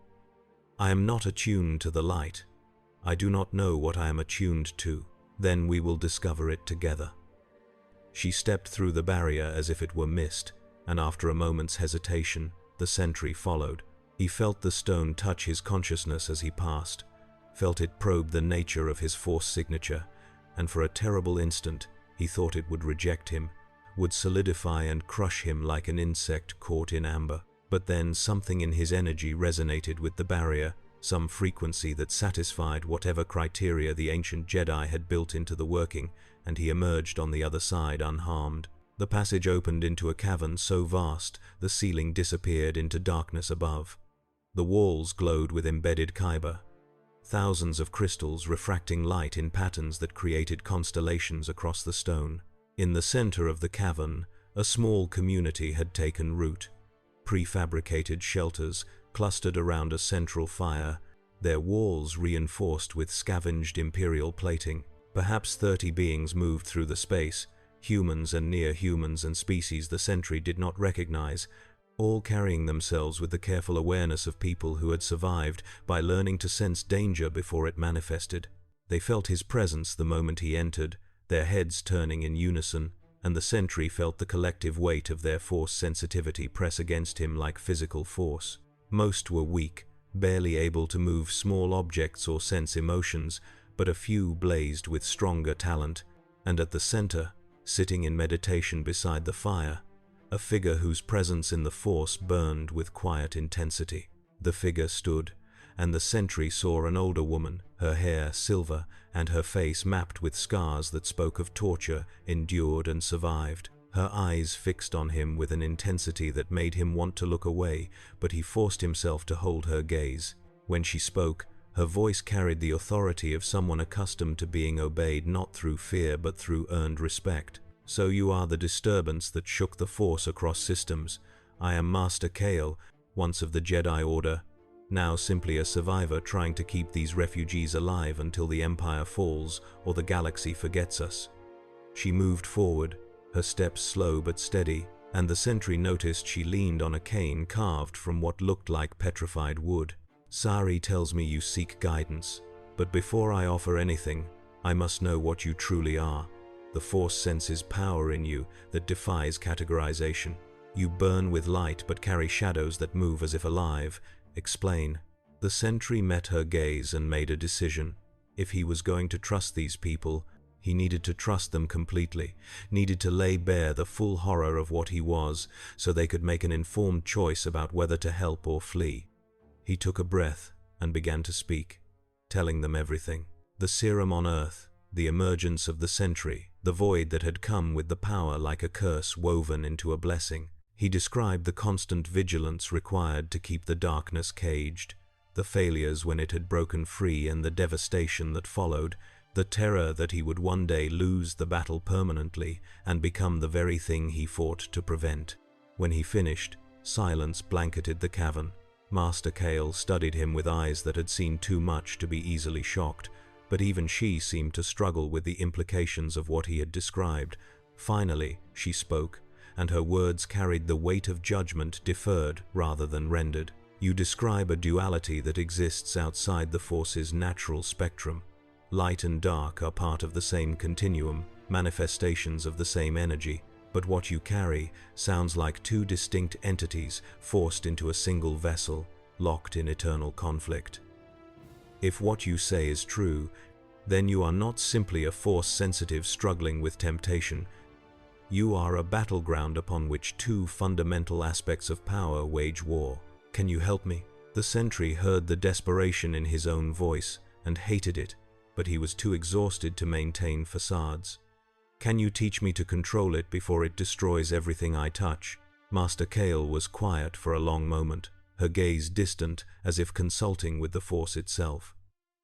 "I am not attuned to the light. I do not know what I am attuned to. Then we will discover it together." She stepped through the barrier as if it were mist, and after a moment's hesitation, the Sentry followed. He felt the stone touch his consciousness as he passed, felt it probe the nature of his Force signature, and for a terrible instant, he thought it would reject him, would solidify and crush him like an insect caught in amber. But then something in his energy resonated with the barrier, some frequency that satisfied whatever criteria the ancient Jedi had built into the working, and he emerged on the other side unharmed. The passage opened into a cavern so vast, the ceiling disappeared into darkness above. The walls glowed with embedded kyber, thousands of crystals refracting light in patterns that created constellations across the stone. In the center of the cavern, a small community had taken root. Prefabricated shelters clustered around a central fire, their walls reinforced with scavenged Imperial plating. Perhaps 30 beings moved through the space, humans and near-humans and species the Sentry did not recognize, all carrying themselves with the careful awareness of people who had survived by learning to sense danger before it manifested. They felt his presence the moment he entered, their heads turning in unison, and the Sentry felt the collective weight of their Force sensitivity press against him like physical force. Most were weak, barely able to move small objects or sense emotions, but a few blazed with stronger talent, and at the center, sitting in meditation beside the fire, a figure whose presence in the Force burned with quiet intensity. The figure stood, and the Sentry saw an older woman, her hair silver and her face mapped with scars that spoke of torture endured and survived. Her eyes fixed on him with an intensity that made him want to look away, but he forced himself to hold her gaze. When she spoke, her voice carried the authority of someone accustomed to being obeyed not through fear but through earned respect. "So you are the disturbance that shook the Force across systems. I am Master Kale, once of the Jedi Order, now simply a survivor trying to keep these refugees alive until the Empire falls or the galaxy forgets us." She moved forward, her steps slow but steady, and the Sentry noticed she leaned on a cane carved from what looked like petrified wood. "Sari tells me you seek guidance, but before I offer anything, I must know what you truly are. The Force senses power in you that defies categorization. You burn with light but carry shadows that move as if alive. Explain." The Sentry met her gaze and made a decision. If he was going to trust these people, he needed to trust them completely, needed to lay bare the full horror of what he was, so they could make an informed choice about whether to help or flee. He took a breath and began to speak, telling them everything. The serum on Earth, the emergence of the Sentry, the void that had come with the power like a curse woven into a blessing. He described the constant vigilance required to keep the darkness caged, the failures when it had broken free and the devastation that followed, the terror that he would one day lose the battle permanently and become the very thing he fought to prevent. When he finished, silence blanketed the cavern. Master Kale studied him with eyes that had seen too much to be easily shocked, but even she seemed to struggle with the implications of what he had described. Finally, she spoke, and her words carried the weight of judgment deferred rather than rendered. You describe a duality that exists outside the Force's natural spectrum. Light and dark are part of the same continuum, manifestations of the same energy, but what you carry sounds like two distinct entities forced into a single vessel, locked in eternal conflict. If what you say is true, then you are not simply a Force-sensitive struggling with temptation. You are a battleground upon which two fundamental aspects of power wage war. Can you help me? The Sentry heard the desperation in his own voice and hated it, but he was too exhausted to maintain facades. Can you teach me to control it before it destroys everything I touch? Master Kale was quiet for a long moment, her gaze distant as if consulting with the Force itself.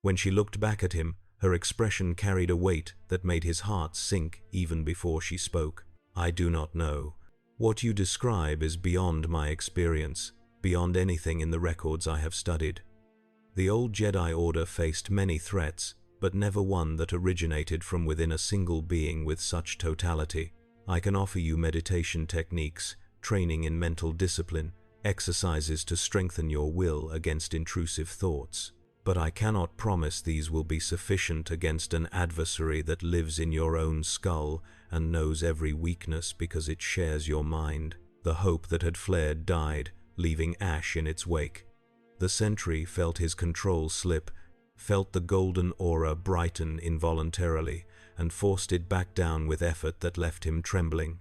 When she looked back at him, her expression carried a weight that made his heart sink even before she spoke. I do not know. What you describe is beyond my experience, beyond anything in the records I have studied. The old Jedi Order faced many threats, but never one that originated from within a single being with such totality. I can offer you meditation techniques, training in mental discipline, exercises to strengthen your will against intrusive thoughts. But I cannot promise these will be sufficient against an adversary that lives in your own skull and knows every weakness because it shares your mind. The hope that had flared died, leaving ash in its wake. The Sentry felt his control slip, felt the golden aura brighten involuntarily, and forced it back down with effort that left him trembling.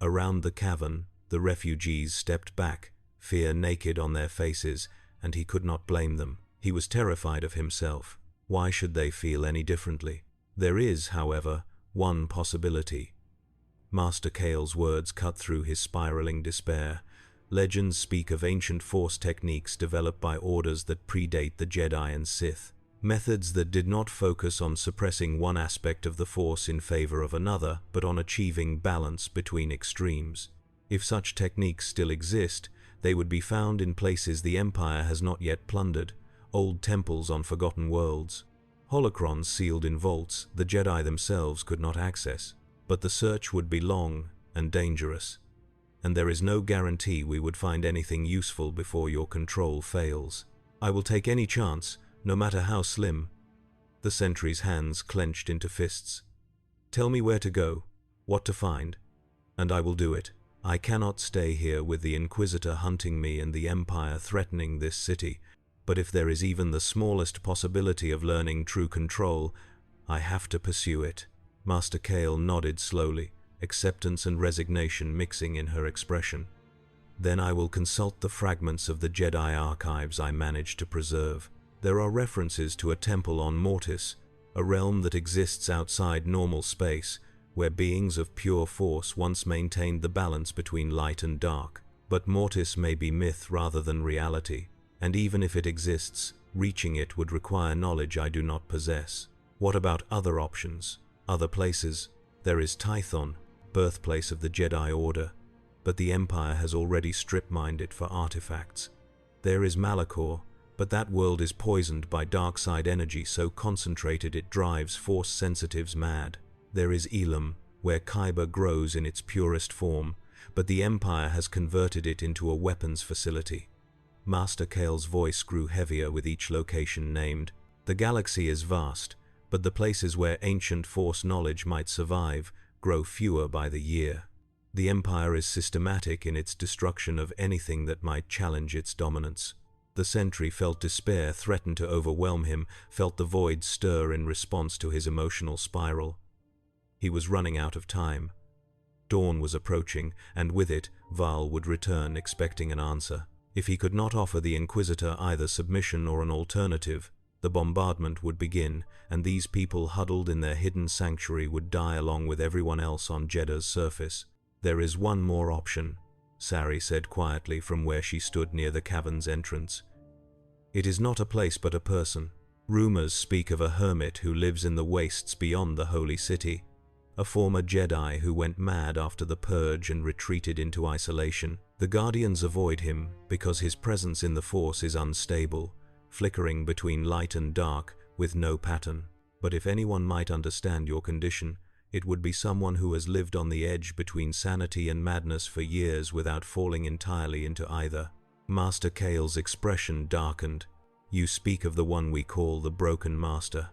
Around the cavern, the refugees stepped back, fear naked on their faces, and he could not blame them. He was terrified of himself. Why should they feel any differently? There is, however, one possibility. Master Kale's words cut through his spiraling despair. Legends speak of ancient Force techniques developed by orders that predate the Jedi and Sith. Methods that did not focus on suppressing one aspect of the Force in favor of another, but on achieving balance between extremes. If such techniques still exist, they would be found in places the Empire has not yet plundered, old temples on forgotten worlds. Holocrons sealed in vaults the Jedi themselves could not access, but the search would be long and dangerous, and there is no guarantee we would find anything useful before your control fails. I will take any chance, no matter how slim. The Sentry's hands clenched into fists. Tell me where to go, what to find, and I will do it. I cannot stay here with the Inquisitor hunting me and the Empire threatening this city. But if there is even the smallest possibility of learning true control, I have to pursue it. Master Kale nodded slowly, acceptance and resignation mixing in her expression. Then I will consult the fragments of the Jedi archives I managed to preserve. There are references to a temple on Mortis, a realm that exists outside normal space, where beings of pure Force once maintained the balance between light and dark. But Mortis may be myth rather than reality. And even if it exists, reaching it would require knowledge I do not possess. What about other options? Other places? There is Tython, birthplace of the Jedi Order, but the Empire has already strip-mined it for artifacts. There is Malachor, but that world is poisoned by dark side energy so concentrated it drives Force sensitives mad. There is Elam, where Kyber grows in its purest form, but the Empire has converted it into a weapons facility. Master Kale's voice grew heavier with each location named. The galaxy is vast, but the places where ancient Force knowledge might survive grow fewer by the year. The Empire is systematic in its destruction of anything that might challenge its dominance. The Sentry felt despair threaten to overwhelm him, felt the void stir in response to his emotional spiral. He was running out of time. Dawn was approaching, and with it, Val would return expecting an answer. If he could not offer the Inquisitor either submission or an alternative, The bombardment would begin, and these people huddled in their hidden sanctuary would die along with everyone else on Jeddah's surface. "There is one more option," Sari said quietly from where she stood near the cavern's entrance. "It is not a place but a person. Rumors speak of a hermit who lives in the wastes beyond the holy city, a former Jedi who went mad after the purge and retreated into isolation. The Guardians avoid him because his presence in the Force is unstable, flickering between light and dark with no pattern. But if anyone might understand your condition, it would be someone who has lived on the edge between sanity and madness for years without falling entirely into either." Master Kale's expression darkened. "You speak of the one we call the Broken Master.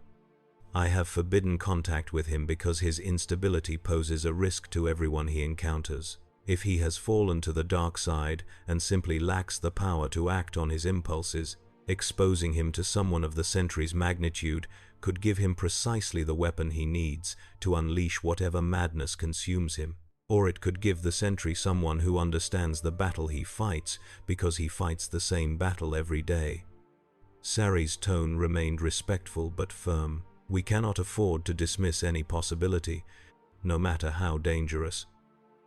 I have forbidden contact with him because his instability poses a risk to everyone he encounters. If he has fallen to the dark side and simply lacks the power to act on his impulses, exposing him to someone of the Sentry's magnitude could give him precisely the weapon he needs to unleash whatever madness consumes him. Or it could give the Sentry someone who understands the battle he fights because he fights the same battle every day." Sari's tone remained respectful but firm. "We cannot afford to dismiss any possibility, no matter how dangerous.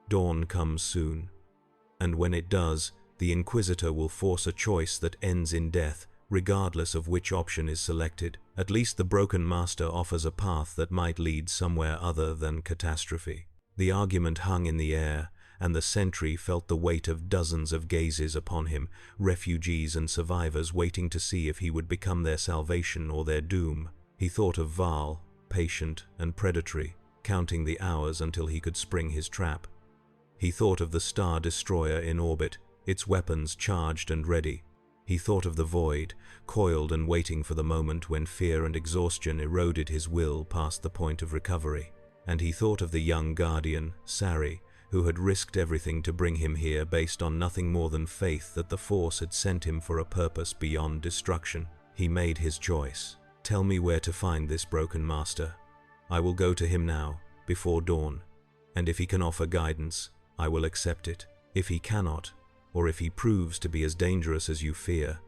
Dawn comes soon, and when it does, the Inquisitor will force a choice that ends in death, regardless of which option is selected. At least the Broken Master offers a path that might lead somewhere other than catastrophe." The argument hung in the air, and the Sentry felt the weight of dozens of gazes upon him, refugees and survivors waiting to see if he would become their salvation or their doom. He thought of Val, patient and predatory, counting the hours until he could spring his trap. He thought of the Star Destroyer in orbit, its weapons charged and ready. He thought of the Void, coiled and waiting for the moment when fear and exhaustion eroded his will past the point of recovery. And he thought of the young Guardian, Sari, who had risked everything to bring him here based on nothing more than faith that the Force had sent him for a purpose beyond destruction. He made his choice. "Tell me where to find this Broken Master. I will go to him now, before dawn, and if he can offer guidance, I will accept it. If he cannot, or if he proves to be as dangerous as you fear,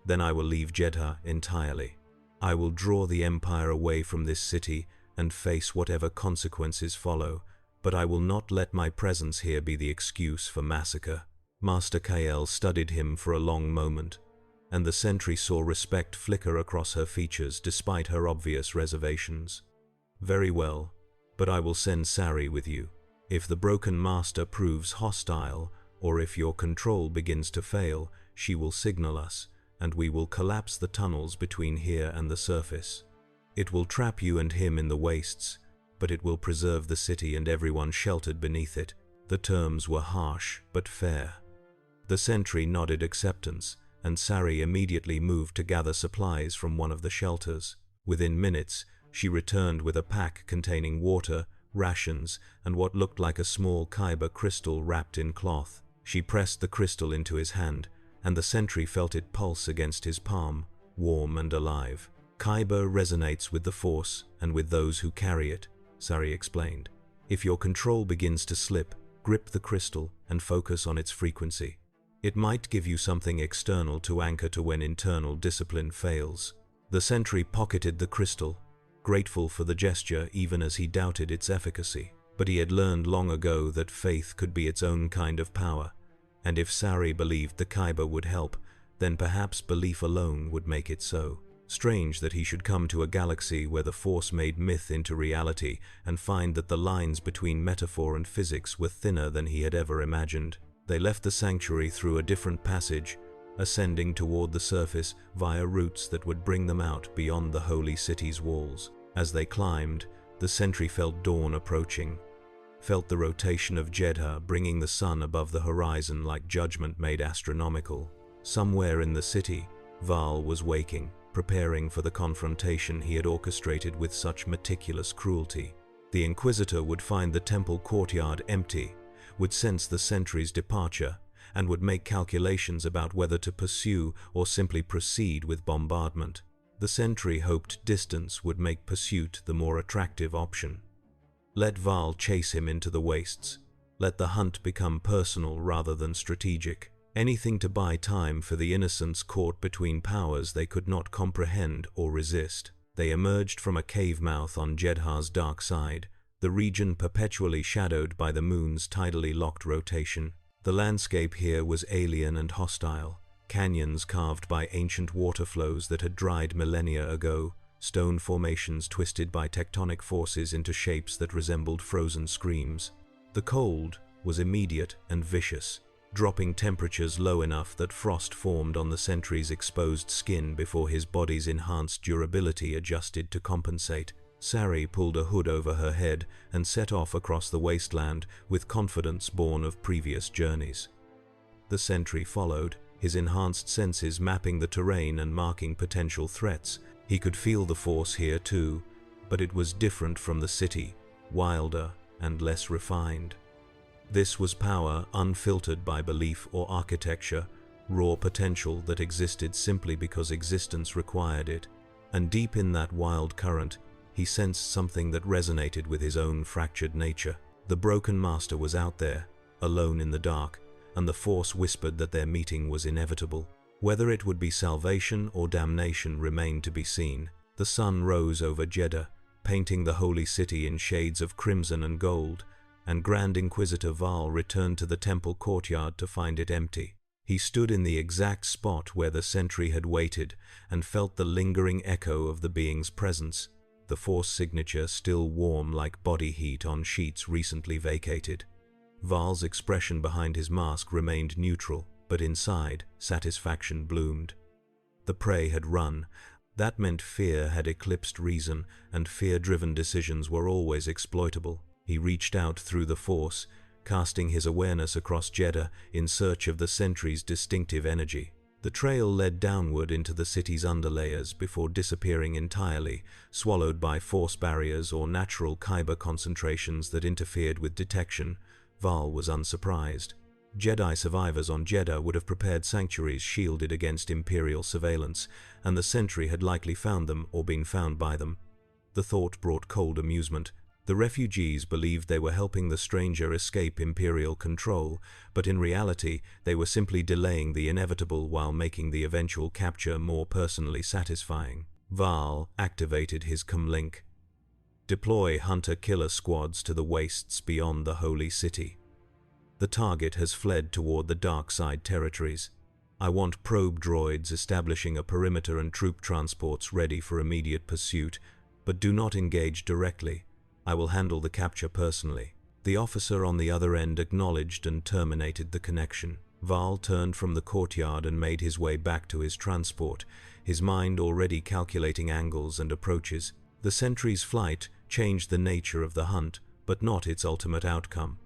then I will leave Jeddah entirely. I will draw the Empire away from this city and face whatever consequences follow, but I will not let my presence here be the excuse for massacre." Master Kale studied him for a long moment, and the Sentry saw respect flicker across her features despite her obvious reservations. "Very well, but I will send Sari with you. If the Broken Master proves hostile, or if your control begins to fail, she will signal us, and we will collapse the tunnels between here and the surface. It will trap you and him in the wastes, but it will preserve the city and everyone sheltered beneath it." The terms were harsh, but fair. The Sentry nodded acceptance, and Sari immediately moved to gather supplies from one of the shelters. Within minutes, she returned with a pack containing water, rations, and what looked like a small kyber crystal wrapped in cloth. She pressed the crystal into his hand, and the Sentry felt it pulse against his palm, warm and alive. "Kyber resonates with the Force and with those who carry it," Sari explained. "If your control begins to slip, grip the crystal and focus on its frequency. It might give you something external to anchor to when internal discipline fails." The Sentry pocketed the crystal, grateful for the gesture even as he doubted its efficacy. But he had learned long ago that faith could be its own kind of power, and if Sari believed the Kyber would help, then perhaps belief alone would make it so. Strange that he should come to a galaxy where the Force made myth into reality and find that the lines between metaphor and physics were thinner than he had ever imagined. They left the sanctuary through a different passage, ascending toward the surface via routes that would bring them out beyond the holy city's walls. As they climbed, the Sentry felt dawn approaching, felt the rotation of Jeddah bringing the sun above the horizon like judgment made astronomical. Somewhere in the city, Val was waking, preparing for the confrontation he had orchestrated with such meticulous cruelty. The Inquisitor would find the temple courtyard empty, would sense the Sentry's departure, and would make calculations about whether to pursue or simply proceed with bombardment. The Sentry hoped distance would make pursuit the more attractive option. Let Val chase him into the wastes. Let the hunt become personal rather than strategic. Anything to buy time for the innocents caught between powers they could not comprehend or resist. They emerged from a cave mouth on Jedha's dark side, the region perpetually shadowed by the moon's tidally locked rotation. The landscape here was alien and hostile. Canyons carved by ancient water flows that had dried millennia ago, stone formations twisted by tectonic forces into shapes that resembled frozen screams. The cold was immediate and vicious, dropping temperatures low enough that frost formed on the Sentry's exposed skin before his body's enhanced durability adjusted to compensate. Sari pulled a hood over her head and set off across the wasteland with confidence born of previous journeys. The Sentry followed, his enhanced senses mapping the terrain and marking potential threats. He could feel the force here too, but it was different from the city, wilder and less refined. This was power unfiltered by belief or architecture, raw potential that existed simply because existence required it. And deep in that wild current, he sensed something that resonated with his own fractured nature. The broken master was out there, alone in the dark, and the force whispered that their meeting was inevitable. Whether it would be salvation or damnation remained to be seen. The sun rose over Jeddah, painting the holy city in shades of crimson and gold, and Grand Inquisitor Val returned to the temple courtyard to find it empty. He stood in the exact spot where the Sentry had waited and felt the lingering echo of the being's presence, the force signature still warm like body heat on sheets recently vacated. Val's expression behind his mask remained neutral, but inside, satisfaction bloomed. The prey had run. That meant fear had eclipsed reason, and fear-driven decisions were always exploitable. He reached out through the force, casting his awareness across Jeddah in search of the Sentry's distinctive energy. The trail led downward into the city's underlayers before disappearing entirely, swallowed by force barriers or natural kyber concentrations that interfered with detection. Val was unsurprised. Jedi survivors on Jeddah would have prepared sanctuaries shielded against Imperial surveillance, and the Sentry had likely found them or been found by them. The thought brought cold amusement. The refugees believed they were helping the stranger escape Imperial control, but in reality they were simply delaying the inevitable while making the eventual capture more personally satisfying. Val activated his comlink. Deploy hunter-killer squads to the wastes beyond the Holy City. The target has fled toward the dark side territories. I want probe droids establishing a perimeter and troop transports ready for immediate pursuit, but do not engage directly. I will handle the capture personally. The officer on the other end acknowledged and terminated the connection. Val turned from the courtyard and made his way back to his transport, his mind already calculating angles and approaches. The Sentry's flight changed the nature of the hunt, but not its ultimate outcome.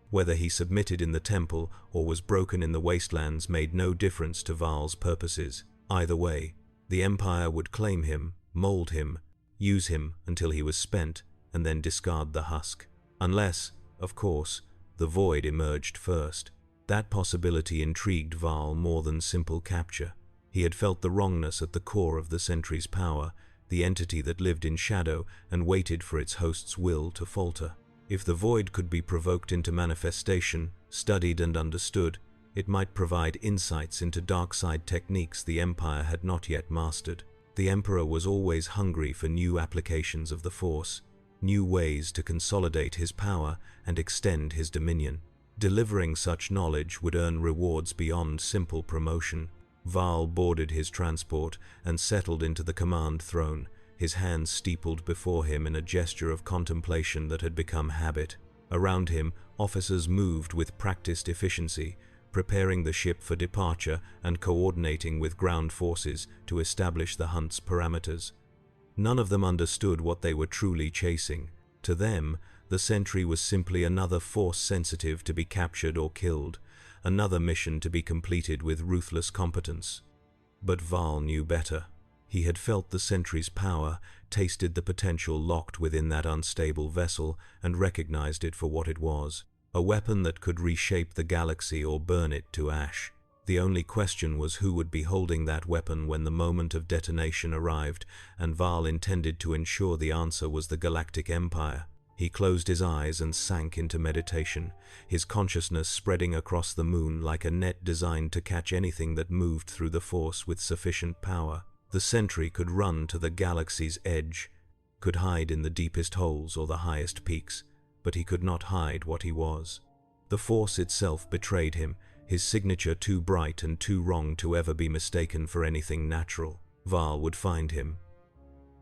Whether he submitted in the temple or was broken in the wastelands made no difference to Val's purposes. Either way, the Empire would claim him, mold him, use him until he was spent, and then discard the husk. Unless, of course, the void emerged first. That possibility intrigued Val more than simple capture. He had felt the wrongness at the core of the Sentry's power, the entity that lived in shadow and waited for its host's will to falter. If the void could be provoked into manifestation, studied and understood, it might provide insights into dark side techniques the Empire had not yet mastered. The Emperor was always hungry for new applications of the Force, new ways to consolidate his power and extend his dominion. Delivering such knowledge would earn rewards beyond simple promotion. Val boarded his transport and settled into the command throne, his hands steepled before him in a gesture of contemplation that had become habit. Around him, officers moved with practiced efficiency, preparing the ship for departure and coordinating with ground forces to establish the hunt's parameters. None of them understood what they were truly chasing. To them, the Sentry was simply another force sensitive to be captured or killed, another mission to be completed with ruthless competence. But Val knew better. He had felt the Sentry's power, tasted the potential locked within that unstable vessel, and recognized it for what it was. A weapon that could reshape the galaxy or burn it to ash. The only question was who would be holding that weapon when the moment of detonation arrived, and Val intended to ensure the answer was the Galactic Empire. He closed his eyes and sank into meditation, his consciousness spreading across the moon like a net designed to catch anything that moved through the Force with sufficient power. The Sentry could run to the galaxy's edge, could hide in the deepest holes or the highest peaks, but he could not hide what he was. The Force itself betrayed him, his signature too bright and too wrong to ever be mistaken for anything natural. Val would find him.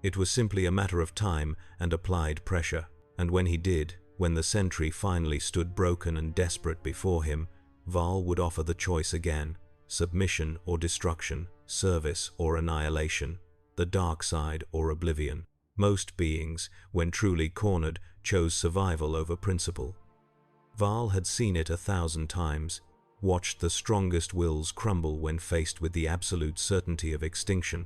It was simply a matter of time and applied pressure. And when he did, when the Sentry finally stood broken and desperate before him, Val would offer the choice again: submission or destruction, service or annihilation, the dark side or oblivion. Most beings, when truly cornered, chose survival over principle. Val had seen it 1,000 times, watched the strongest wills crumble when faced with the absolute certainty of extinction.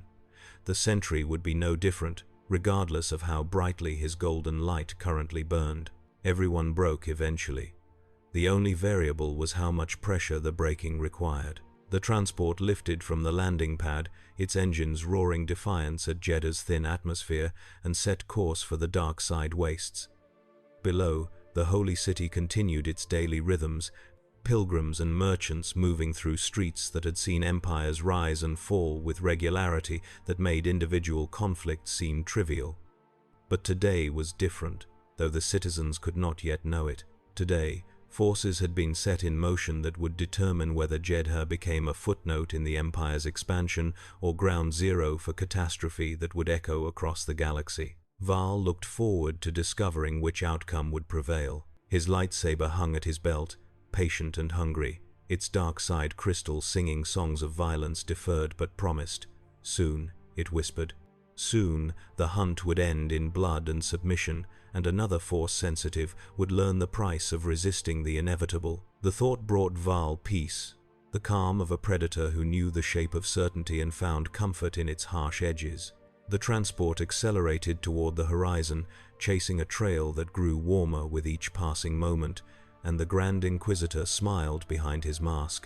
The Sentry would be no different, regardless of how brightly his golden light currently burned. Everyone broke eventually. The only variable was how much pressure the braking required. The transport lifted from the landing pad, its engines roaring defiance at Jeddah's thin atmosphere, and set course for the dark side wastes. Below, the holy city continued its daily rhythms, pilgrims and merchants moving through streets that had seen empires rise and fall with regularity that made individual conflicts seem trivial. But today was different, though the citizens could not yet know it. Today, forces had been set in motion that would determine whether Jeddah became a footnote in the Empire's expansion or ground zero for catastrophe that would echo across the galaxy. Val looked forward to discovering which outcome would prevail. His lightsaber hung at his belt, patient and hungry, its dark side crystal singing songs of violence deferred but promised. Soon, it whispered. Soon, the hunt would end in blood and submission, and another Force sensitive would learn the price of resisting the inevitable. The thought brought Val peace, the calm of a predator who knew the shape of certainty and found comfort in its harsh edges. The transport accelerated toward the horizon, chasing a trail that grew warmer with each passing moment, and the Grand Inquisitor smiled behind his mask.